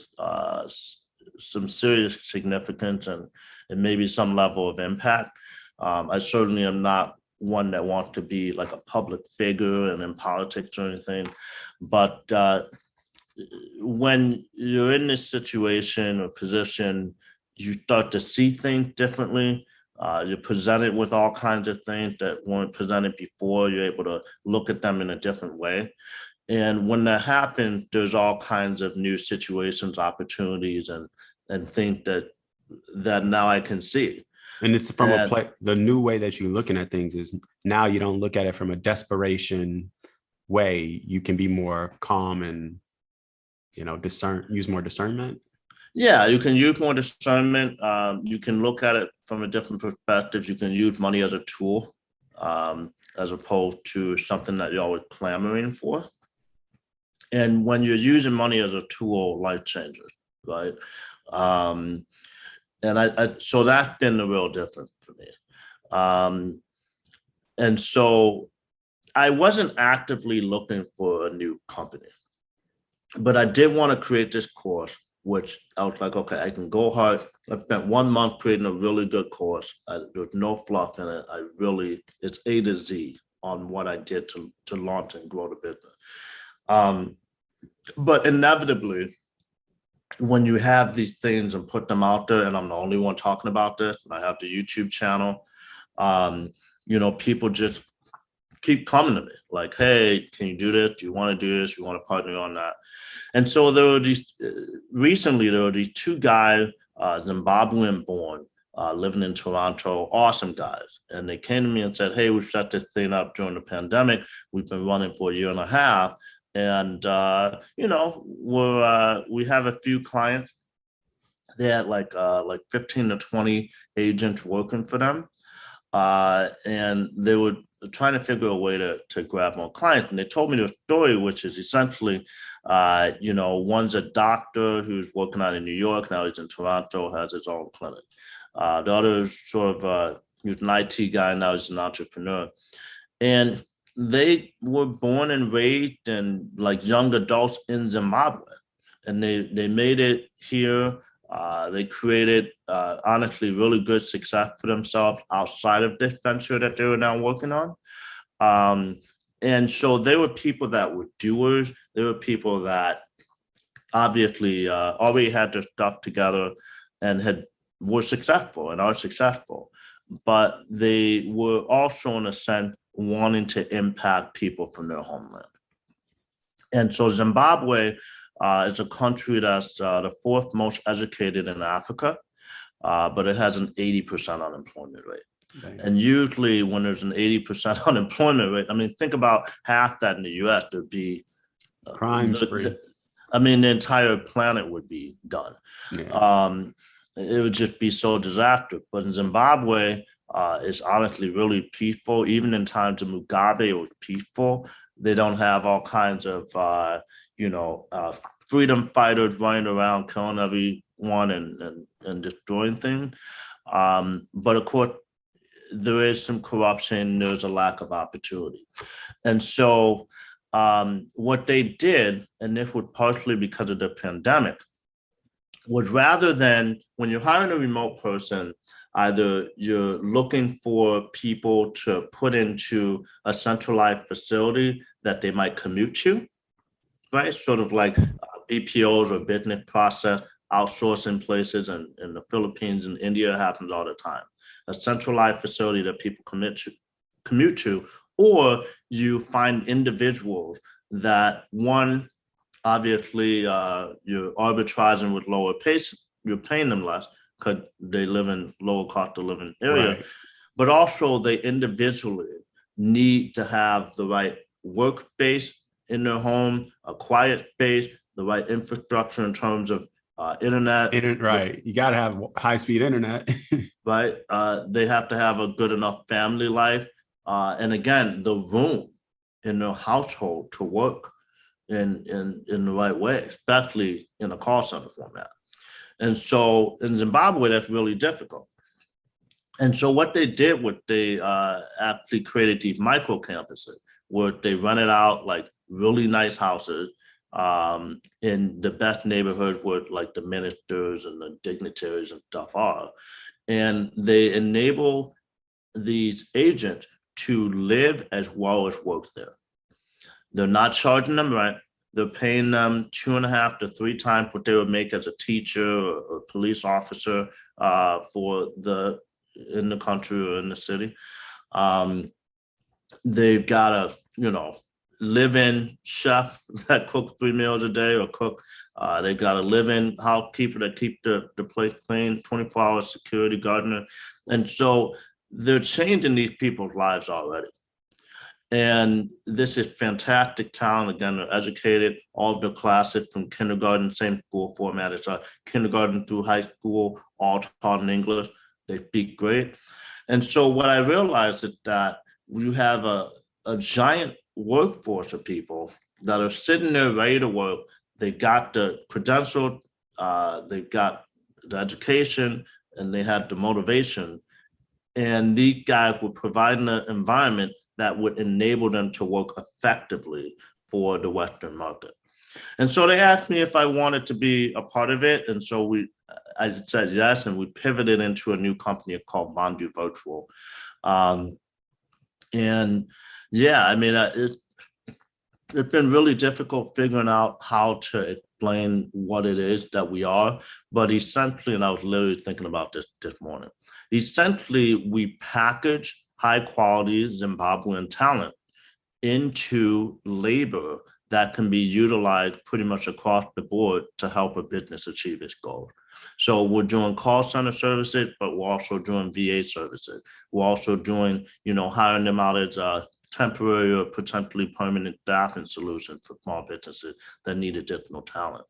some serious significance and maybe some level of impact. I certainly am not one that wants to be like a public figure and in politics or anything. But when you're in this situation or position, you start to see things differently. You're presented with all kinds of things that weren't presented before. You're able to look at them in a different way. And when that happens, there's all kinds of new situations, opportunities, and things that now I can see. And it's from the new way that you're looking at things is now you don't look at it from a desperation way. You can be more calm and, use more discernment. Yeah, you can use more discernment. You can look at it from a different perspective. You can use money as a tool, as opposed to something that you're always clamoring for. And when you're using money as a tool, life changes, right? And so that's been the real difference for me. And so I wasn't actively looking for a new company, but I did want to create this course, which I was like, okay, I can go hard. I spent 1 month creating a really good course. There's no fluff in it. It's A to Z on what I did to launch and grow the business. But inevitably, when you have these things and put them out there, and I'm the only one talking about this, and I have the YouTube channel, people just keep coming to me like, hey, can you do this? Do you want to do this? You want to partner on that? And so recently there were these two guys, Zimbabwean born, living in Toronto, awesome guys. And they came to me and said, hey, we set this thing up during the pandemic. We've been running for a year and a half. And, we have a few clients. They had like 15 to 20 agents working for them. And they were trying to figure a way to grab more clients. And they told me the story, which is essentially, one's a doctor who's working out in New York. Now he's in Toronto, has his own clinic. The other is sort of, he was an IT guy. Now he's an entrepreneur. And they were born and raised and like young adults in Zimbabwe. And they made it here. They created, honestly, really good success for themselves outside of this venture that they were now working on. And so they were people that were doers. They were people that obviously already had their stuff together and were successful and are successful. But they were also, in a sense, wanting to impact people from their homeland. And so Zimbabwe is a country that's the fourth most educated in Africa, but it has an 80% unemployment rate. Dang. And usually when there's an 80% unemployment rate, I mean, think about half that in the US, there'd be crime spree. The entire planet would be done. Yeah. It would just be so disastrous. But in Zimbabwe, it's honestly really peaceful. Even in times of Mugabe, it was peaceful. They don't have all kinds of, freedom fighters running around killing everyone and destroying things. But of course, there is some corruption. There's a lack of opportunity. And so what they did, and this was partially because of the pandemic, was rather than when you're hiring a remote person, either you're looking for people to put into a centralized facility that they might commute to, right? Sort of like BPOs or business process outsourcing places in the Philippines and India happens all the time. A centralized facility that people commute to, or you find individuals that one, obviously, you're arbitraging with lower pace, you're paying them less because they live in lower cost of living area, Right. but also they individually need to have the right work base in their home, a quiet space, the right infrastructure in terms of internet. Right. You got to have high-speed internet. Right. They have to have a good enough family life. And again, the room in their household to work in the right way, especially in a call center format. And so in Zimbabwe, that's really difficult. And so what they did was they actually created these micro campuses where they rented out like really nice houses in the best neighborhoods where like the ministers and the dignitaries and stuff are. And they enable these agents to live as well as work there. They're not charging them rent. They're paying them 2.5 to 3 times what they would make as a teacher or police officer in the country or in the city. They've got a live-in chef that cooks 3 meals a day or cook. They've got a live-in housekeeper that keep the place clean, 24-hour security gardener. And so they're changing these people's lives already. And this is fantastic talent. Again, they're educated. All of the classes from kindergarten, same school format as kindergarten through high school, all taught in English. They speak great. And so what I realized is that you have a giant workforce of people that are sitting there ready to work. They got the credential, they've got the education, and they had the motivation. And these guys were providing an environment that would enable them to work effectively for the Western market. And so they asked me if I wanted to be a part of it. And so I said yes, and we pivoted into a new company called Mondu Virtual. And yeah, I mean, it's been really difficult figuring out how to explain what it is that we are. But essentially, and I was literally thinking about this morning, essentially we package high quality Zimbabwean talent into labor that can be utilized pretty much across the board to help a business achieve its goal. So we're doing call center services, but we're also doing VA services. We're also doing, hiring them out as temporary or potentially permanent staffing solution for small businesses that need additional talent.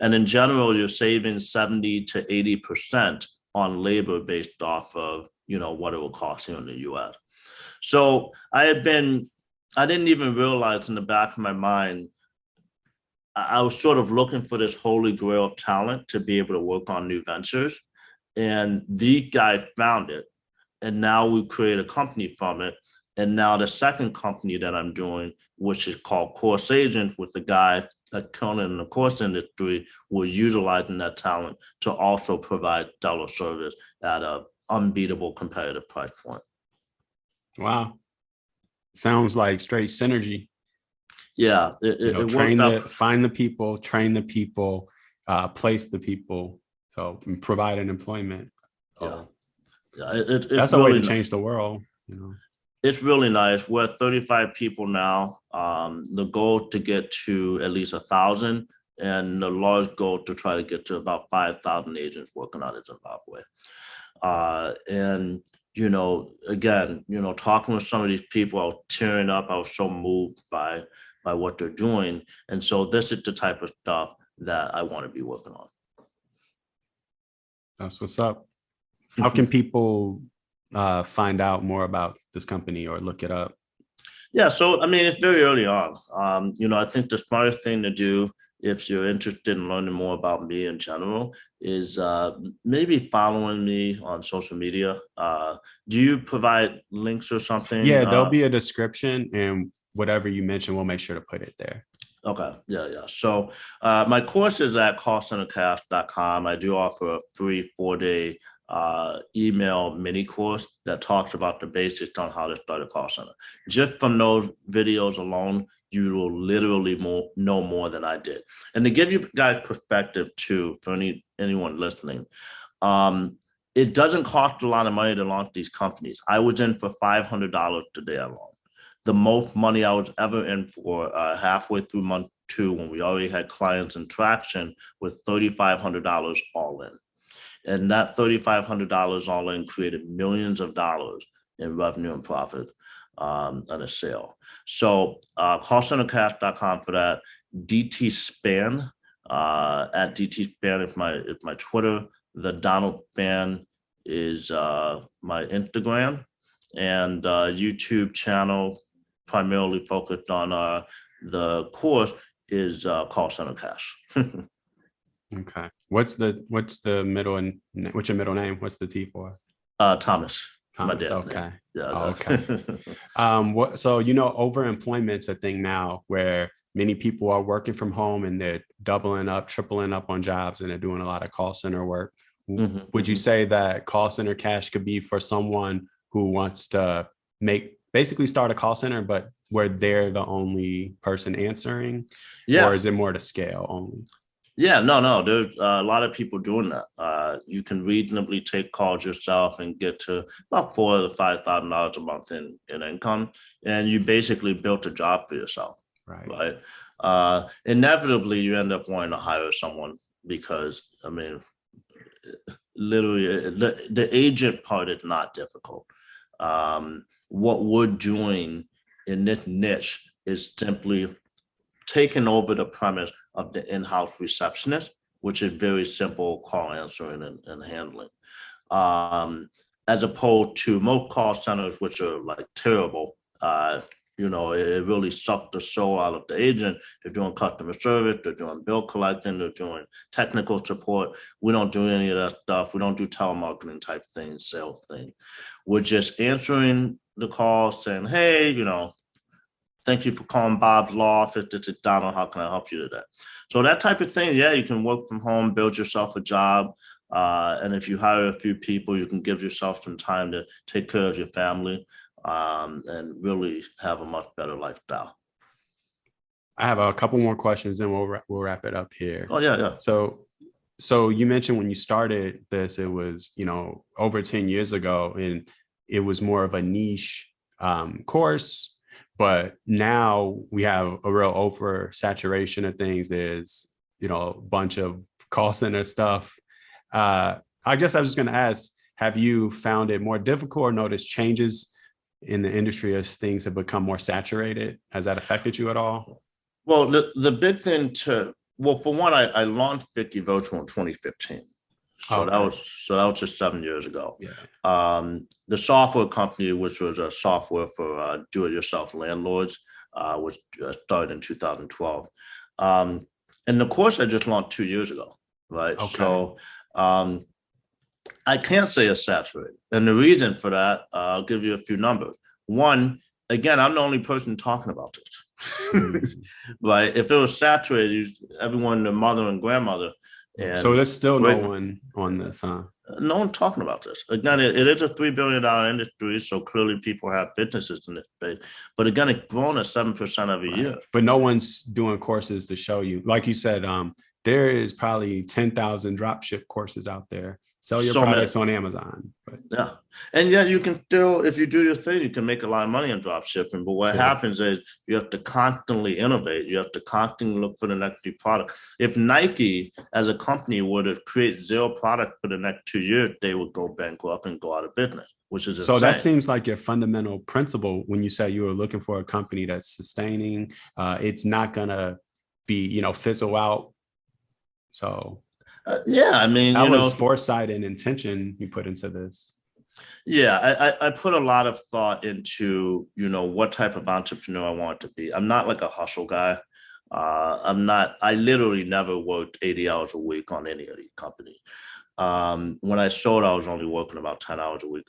And in general, you're saving 70 to 80% on labor based off of what it will cost here in the US. So I didn't even realize in the back of my mind, I was sort of looking for this holy grail of talent to be able to work on new ventures. And the guy found it. And now we create a company from it. And now the second company that I'm doing, which is called Course Agents, with the guy that killed in the course industry, we're utilizing that talent to also provide stellar service at an unbeatable competitive price point. Wow. Sounds like straight synergy. Yeah. Find the people, train the people, place the people. So provide an employment. Yeah. That's a way to change the world. It's really nice. We're at 35 people now. The goal to get to at least 1,000, and the large goal to try to get to about 5,000 agents working out of Zimbabwe. And again, talking with some of these people, I was tearing up. I was so moved by what they're doing. And so this is the type of stuff that I want to be working on. That's what's up. How can people find out more about this company or look it up? Yeah, so I mean, it's very early on. I think the smartest thing to do if you're interested in learning more about me in general is maybe following me on social media. Do you provide links or something? Yeah, there'll be a description, and whatever you mention, we'll make sure to put it there. Okay. Yeah. So my course is at callcentercast.com. I do offer a free 4-day email mini course that talks about the basics on how to start a call center. Just from those videos alone, you will literally know more than I did. And to give you guys perspective too, for anyone listening, it doesn't cost a lot of money to launch these companies. I was in for $500 today alone. the most money I was ever in for halfway through month 2, when we already had clients in traction, with $3,500 all in. And that $3,500 all in created millions of dollars in revenue and profit on a sale. So callcentercash.com for that. DT Spann at DT Spann is my Twitter. The Donald Spann is my Instagram, and YouTube channel primarily focused on the course is Call Center Cash. Okay. What's the middle and what's your middle name? What's the T for? Thomas. My Thomas. dad's Okay. name. Yeah. Oh, okay. So overemployment's a thing now, where many people are working from home and they're doubling up, tripling up on jobs, and they're doing a lot of call center work. Would you say that Call Center Cash could be for someone who wants to basically start a call center, but where they're the only person answering? Yeah. Or is it more to scale only? Yeah, no. There's a lot of people doing that. You can reasonably take calls yourself and get to about $4,000 to $5,000 a month in income, and you basically built a job for yourself. Right. Inevitably, you end up wanting to hire someone because, I mean, literally, the agent part is not difficult. What we're doing in this niche is simply taking over the premise of the in-house receptionist, which is very simple call answering and handling, as opposed to most call centers, which are like terrible. It really sucked the soul out of the agent. They're doing customer service, they're doing bill collecting, they're doing technical support. We don't do any of that stuff. We don't do telemarketing type things, sales thing. We're just answering the call, saying, hey, thank you for calling Bob's Law Office. This is Donald. How can I help you today? So that type of thing, yeah, you can work from home, build yourself a job. And if you hire a few people, you can give yourself some time to take care of your family and really have a much better lifestyle. I have a couple more questions, and we'll wrap it up here. Oh, yeah. So you mentioned when you started this, it was, over 10 years ago, and it was more of a niche course. But now we have a real oversaturation of things. There's, a bunch of call center stuff. I guess I was just going to ask, have you found it more difficult or noticed changes in the industry as things have become more saturated? Has that affected you at all? Well, the big thing for one, I launched Vicky Virtual in 2015. So that was just 7 years ago. Yeah. The software company, which was a software for do-it-yourself landlords, was started in 2012. And the course I just launched 2 years ago, right? Okay. So I can't say it's saturated. And the reason for that, I'll give you a few numbers. One, again, I'm the only person talking about this. Right? If it was saturated, everyone, their mother and grandmother. And so there's still no one on this, huh? No one talking about this. Again, it is a $3 billion industry, so clearly people have businesses in this space. But again, it's grown at 7% every year. But no one's doing courses to show you. Like you said, there is probably 10,000 dropship courses out there. Sell your products on Amazon. But. Yeah. And yet you can still, if you do your thing, you can make a lot of money on drop shipping. But what happens is you have to constantly innovate. You have to constantly look for the next new product. If Nike as a company were to create zero product for the next 2 years, they would go bankrupt and go out of business, which is insane. So that seems like your fundamental principle when you say you were looking for a company that's sustaining. It's not going to be, fizzle out. So... I mean, that was foresight and intention you put into this. Yeah, I put a lot of thought into, what type of entrepreneur I want to be. I'm not like a hustle guy. I literally never worked 80 hours a week on any of these companies. When I sold, I was only working about 10 hours a week.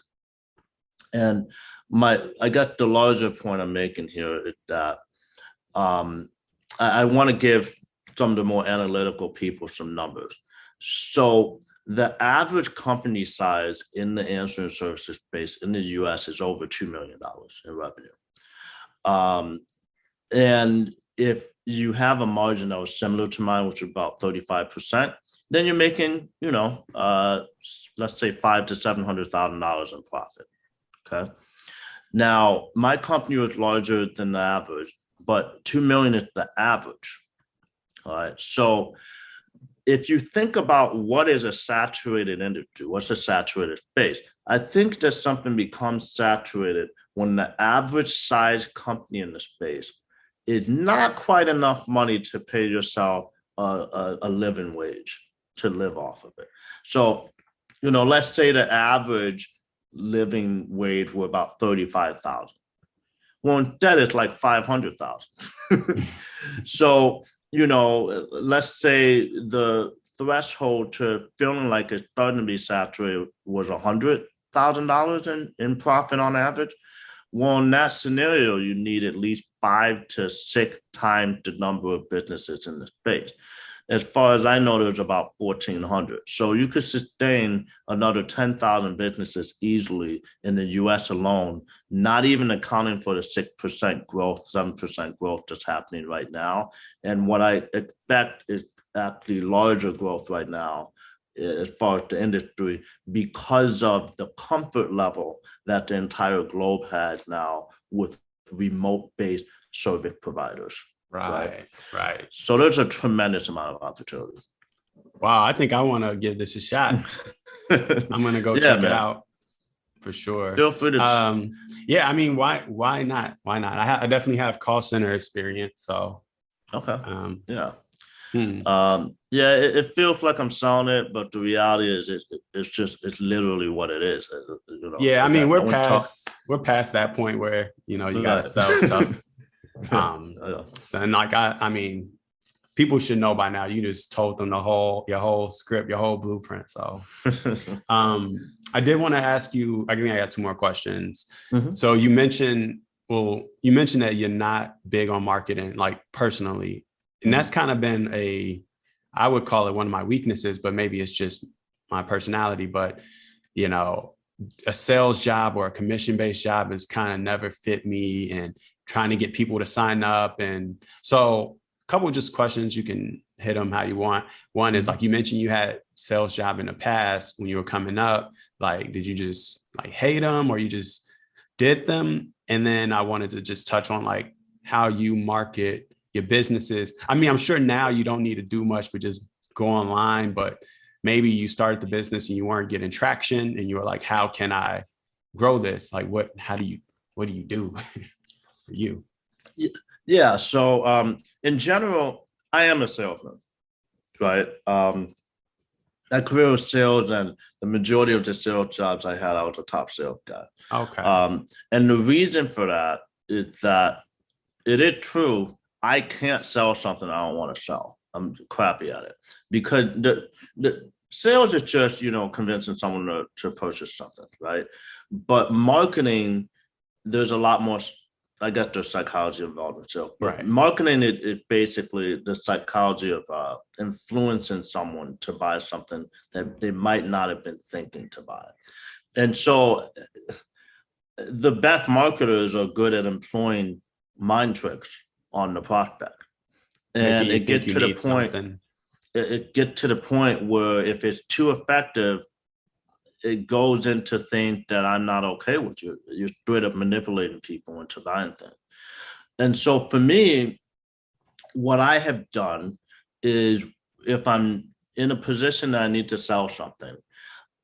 And I guess the larger point I'm making here is that I want to give some of the more analytical people some numbers. So the average company size in the answering services space in the US is over $2 million in revenue. And if you have a margin that was similar to mine, which is about 35%, then you're making, let's say $500,000 to $700,000 in profit. Okay. Now, my company was larger than the average, but 2 million is the average. All right. So if you think about what is a saturated industry, what's a saturated space, I think that something becomes saturated when the average size company in the space is not quite enough money to pay yourself a living wage to live off of it. So, let's say the average living wage were about 35,000. Well, instead it's like 500,000. So, let's say the threshold to feeling like it's starting to be saturated was $100,000 in profit on average. Well, in that scenario, you need at least 5 to 6 times the number of businesses in the space. As far as I know, there's about 1,400. So you could sustain another 10,000 businesses easily in the US alone, not even accounting for the 6% growth, 7% growth that's happening right now. And what I expect is actually larger growth right now as far as the industry, because of the comfort level that the entire globe has now with remote-based service providers. Right. So there's a tremendous amount of opportunity. Wow, I think I want to give this a shot. I'm gonna go check it out for sure. Feel free to. Yeah, I mean, why not? Why not? I definitely have call center experience, so Okay. Yeah. Hmm. Yeah, it feels like I'm selling it, but the reality is it's literally what it is. Yeah, I mean, we're past that point where you gotta sell stuff. So and like I mean, people should know by now. You just told them your whole script, your whole blueprint. So I did want to ask you, I think I got 2 more questions. Mm-hmm. So you mentioned that you're not big on marketing, like personally. And that's kind of been I would call it one of my weaknesses, but maybe it's just my personality. But, a sales job or a commission-based job has kind of never fit me, and trying to get people to sign up. And so a couple of just questions, you can hit them how you want. One is like, you mentioned you had sales job in the past when you were coming up. Like, did you just like hate them or you just did them? And then I wanted to just touch on like how you market your businesses. I mean, I'm sure now you don't need to do much but just go online, but maybe you started the business and you weren't getting traction and you were like, how can I grow this? Like, what do you do for you? Yeah. So in general, I am a salesman, right? My career was sales, and the majority of the sales jobs I had, I was a top sales guy. Okay. And the reason for that is that it is true. I can't sell something I don't want to sell. I'm crappy at it because the sales is just, convincing someone to purchase something, right? But marketing, there's a lot more, I guess there's psychology involved in sales. But right. Marketing is basically the psychology of influencing someone to buy something that they might not have been thinking to buy. And so the best marketers are good at employing mind tricks on the prospect. And it gets to the point. It gets to the point where if it's too effective, it goes into things that I'm not okay with. You're straight up manipulating people into buying things. And so for me, what I have done is if I'm in a position that I need to sell something,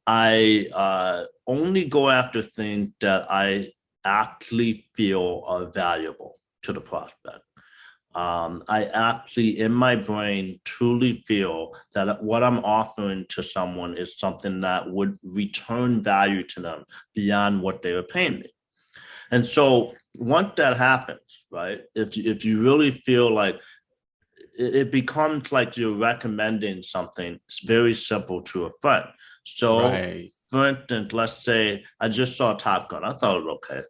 I only go after things that I actually feel are valuable to the prospect. I actually, in my brain, truly feel that what I'm offering to someone is something that would return value to them beyond what they were paying me. And so once that happens, right, if you really feel like it becomes like you're recommending something, it's very simple to a friend. So, right. For instance, let's say I just saw Top Gun. I thought it was okay.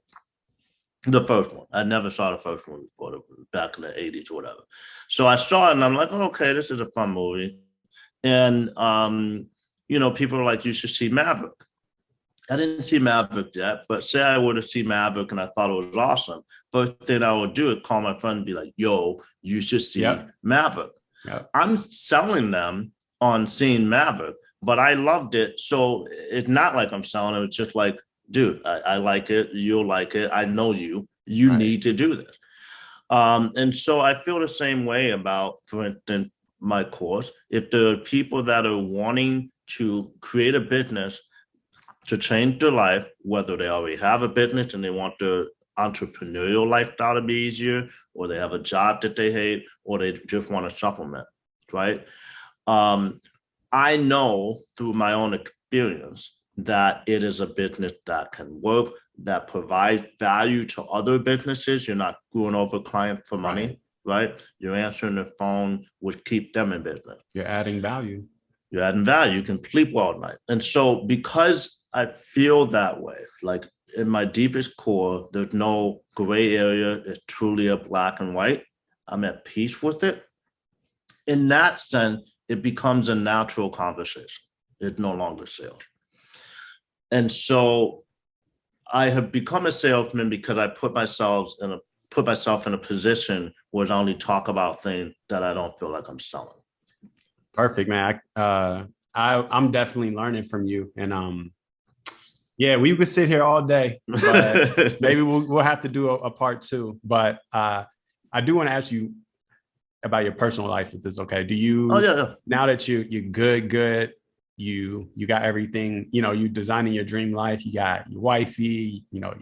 The first one. I never saw the first one before, back in the 80s or whatever. So I saw it and I'm like, oh, okay, this is a fun movie. And, people are like, you should see Maverick. I didn't see Maverick yet, but say I would have seen Maverick and I thought it was awesome. First thing I would do is call my friend and be like, yo, you should see Maverick. Yep. I'm selling them on seeing Maverick, but I loved it. So it's not like I'm selling it. It's just like, dude, I like it. You'll like it. I know you. You Right. need to do this. And so I feel the same way about, for instance, my course. If there are people that are wanting to create a business to change their life, whether they already have a business and they want their entrepreneurial lifestyle to be easier, or they have a job that they hate, or they just want to supplement, right? I know through my own experience that it is a business that can work, that provides value to other businesses. You're not going over clients for money, right? You're answering the phone, which keep them in business. You're adding value. You're adding value. You can sleep well at night. And so because I feel that way, like in my deepest core, there's no gray area. It's truly a black and white. I'm at peace with it. In that sense, it becomes a natural conversation. It's no longer sales. And so I have become a salesman because I put myself in a position where I only talk about things that I don't feel like I'm selling. Perfect, man. I'm definitely learning from you. And yeah, we could sit here all day, but maybe we'll have to do a part 2. But I do want to ask you about your personal life, if it's okay. Do you, now that you're good, you got everything, you designing your dream life, you got your wifey, your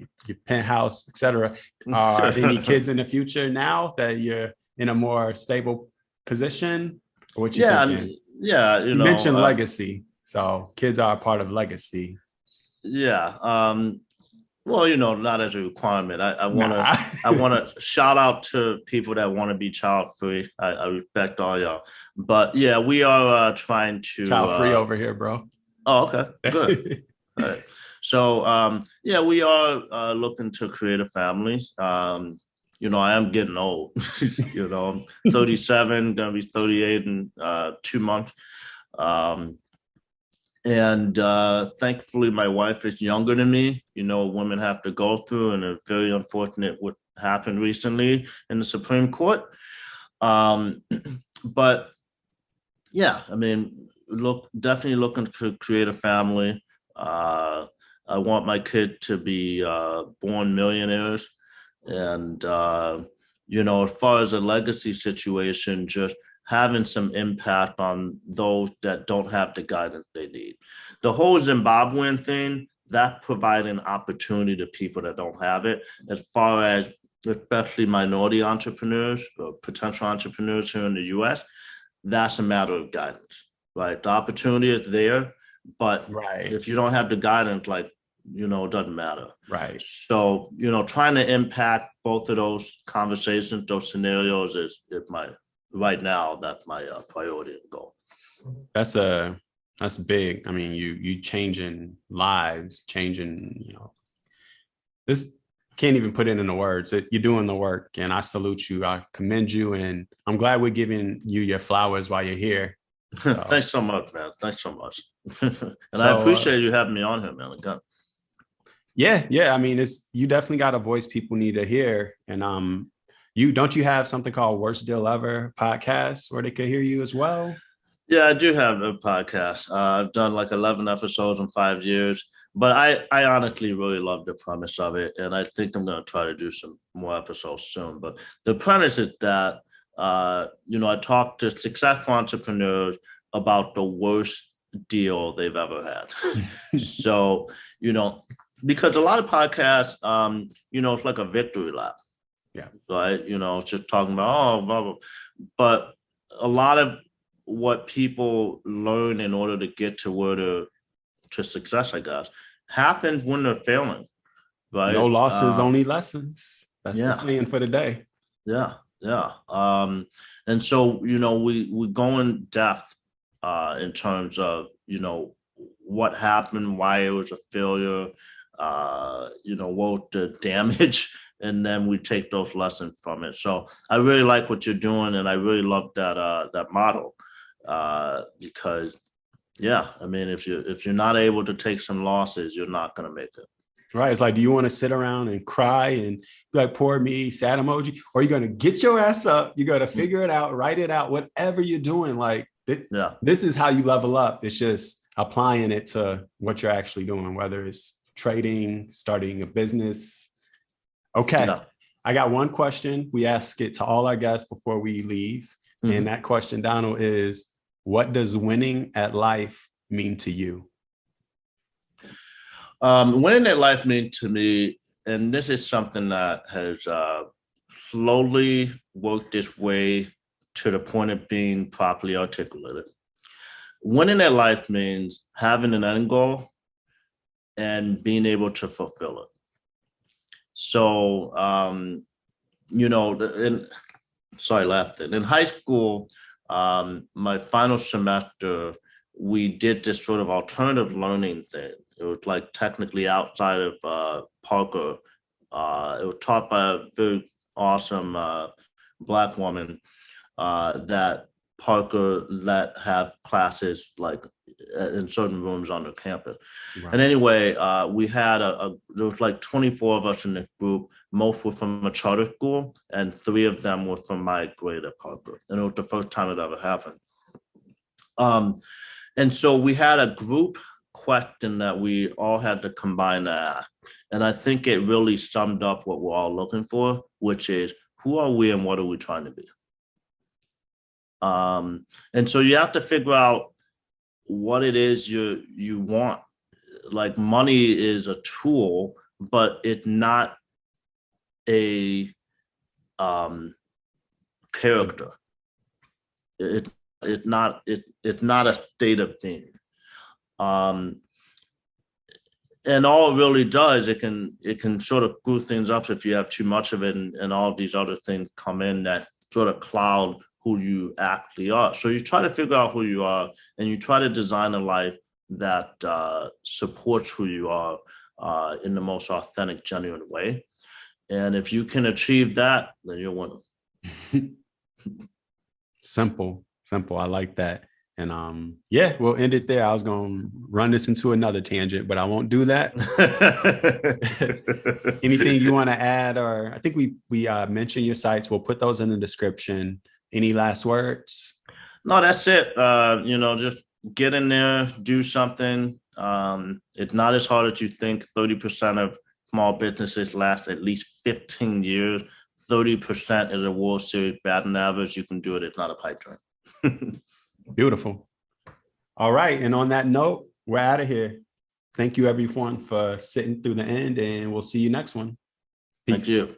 penthouse, etc. Any kids in the future now that you're in a more stable position? Or what you thinking? You mentioned legacy, so kids are a part of legacy. Well, not as a requirement. I want to shout out to people that want to be child free. I respect all y'all, but yeah, we are trying to child free over here, bro. Oh, okay, good. All right. So we are looking to create a family. I am getting old. I'm 37, gonna be 38 in 2 months. And thankfully, my wife is younger than me. Women have to go through, and it's very unfortunate what happened recently in the Supreme Court. But yeah, I mean, definitely looking to create a family. I want my kid to be born millionaires, and as far as a legacy situation, just having some impact on those that don't have the guidance they need. The whole Zimbabwean thing, that provides an opportunity to people that don't have it, as far as especially minority entrepreneurs or potential entrepreneurs here in the US, that's a matter of guidance, right? The opportunity is there, but if you don't have the guidance, it doesn't matter. Right. So, trying to impact both of those conversations, those scenarios right now, that's my priority and goal. That's big. I mean, you changing lives, this can't even put it into words. You're doing the work, and I salute you. I commend you, and I'm glad we're giving you your flowers while you're here. So. Thanks so much, man. Thanks so much. And I appreciate you having me on here, man. Again. Yeah. I mean, you definitely got a voice people need to hear, and don't you have something called Worst Deal Ever podcast where they could hear you as well? Yeah, I do have a podcast. I've done 11 episodes in 5 years, but I honestly really love the premise of it. And I think I'm going to try to do some more episodes soon. But the premise is that, I talk to successful entrepreneurs about the worst deal they've ever had. So, because a lot of podcasts, it's like a victory lap. Yeah. Right. It's just talking about, blah, blah. But a lot of what people learn in order to get to success, I guess, happens when they're failing. Right. No losses, only lessons. That's the saying for the day. Yeah. And so, we go in depth in terms of, what happened, why it was a failure, what the damage, and then we take those lessons from it. So I really like what you're doing, and I really love that model because, I mean, if you're not able to take some losses, you're not going to make it. Right. It's like, do you want to sit around and cry and be like, poor me, sad emoji, or are you going to get your ass up? You're going to figure it out, write it out, whatever you're doing. This is how you level up. It's just applying it to what you're actually doing, whether it's trading, starting a business? Okay. Yeah. I got one question. We ask it to all our guests before we leave. Mhm. And that question, Donald, is what does winning at life mean to you? Winning at life means to me, and this is something that has slowly worked its way to the point of being properly articulated. Winning at life means having an end goal and being able to fulfill it. So, sorry, left it. In high school, my final semester, we did this sort of alternative learning thing. It was like technically outside of Parker. It was taught by a very awesome Black woman that Parker let have classes like in certain rooms on the campus. Right. And anyway, we had there was like 24 of us in the group. Most were from a charter school, and 3 of them were from my grade at Parker. And it was the first time it ever happened. And so we had a group question that we all had to combine to ask. And I think it really summed up what we're all looking for, which is who are we and what are we trying to be? And so you have to figure out what it is you want. Like money is a tool, but it's not a character. It's not a state of being. And all it really does, it can sort of screw things up if you have too much of it, and all of these other things come in that sort of cloud who you actually are. So you try to figure out who you are, and you try to design a life that supports who you are in the most authentic, genuine way. And if you can achieve that, then you're winning. Simple. I like that. And yeah, we'll end it there. I was going to run this into another tangent, but I won't do that. Anything you want to add? Or I think we mentioned your sites. We'll put those in the description. Any last words? No, that's it. Just get in there, do something. It's not as hard as you think. 30% of small businesses last at least 15 years. 30% is a World Series batting average. You can do it. It's not a pipe dream. Beautiful. All right. And on that note, we're out of here. Thank you, everyone, for sitting through the end, and we'll see you next one. Peace. Thank you.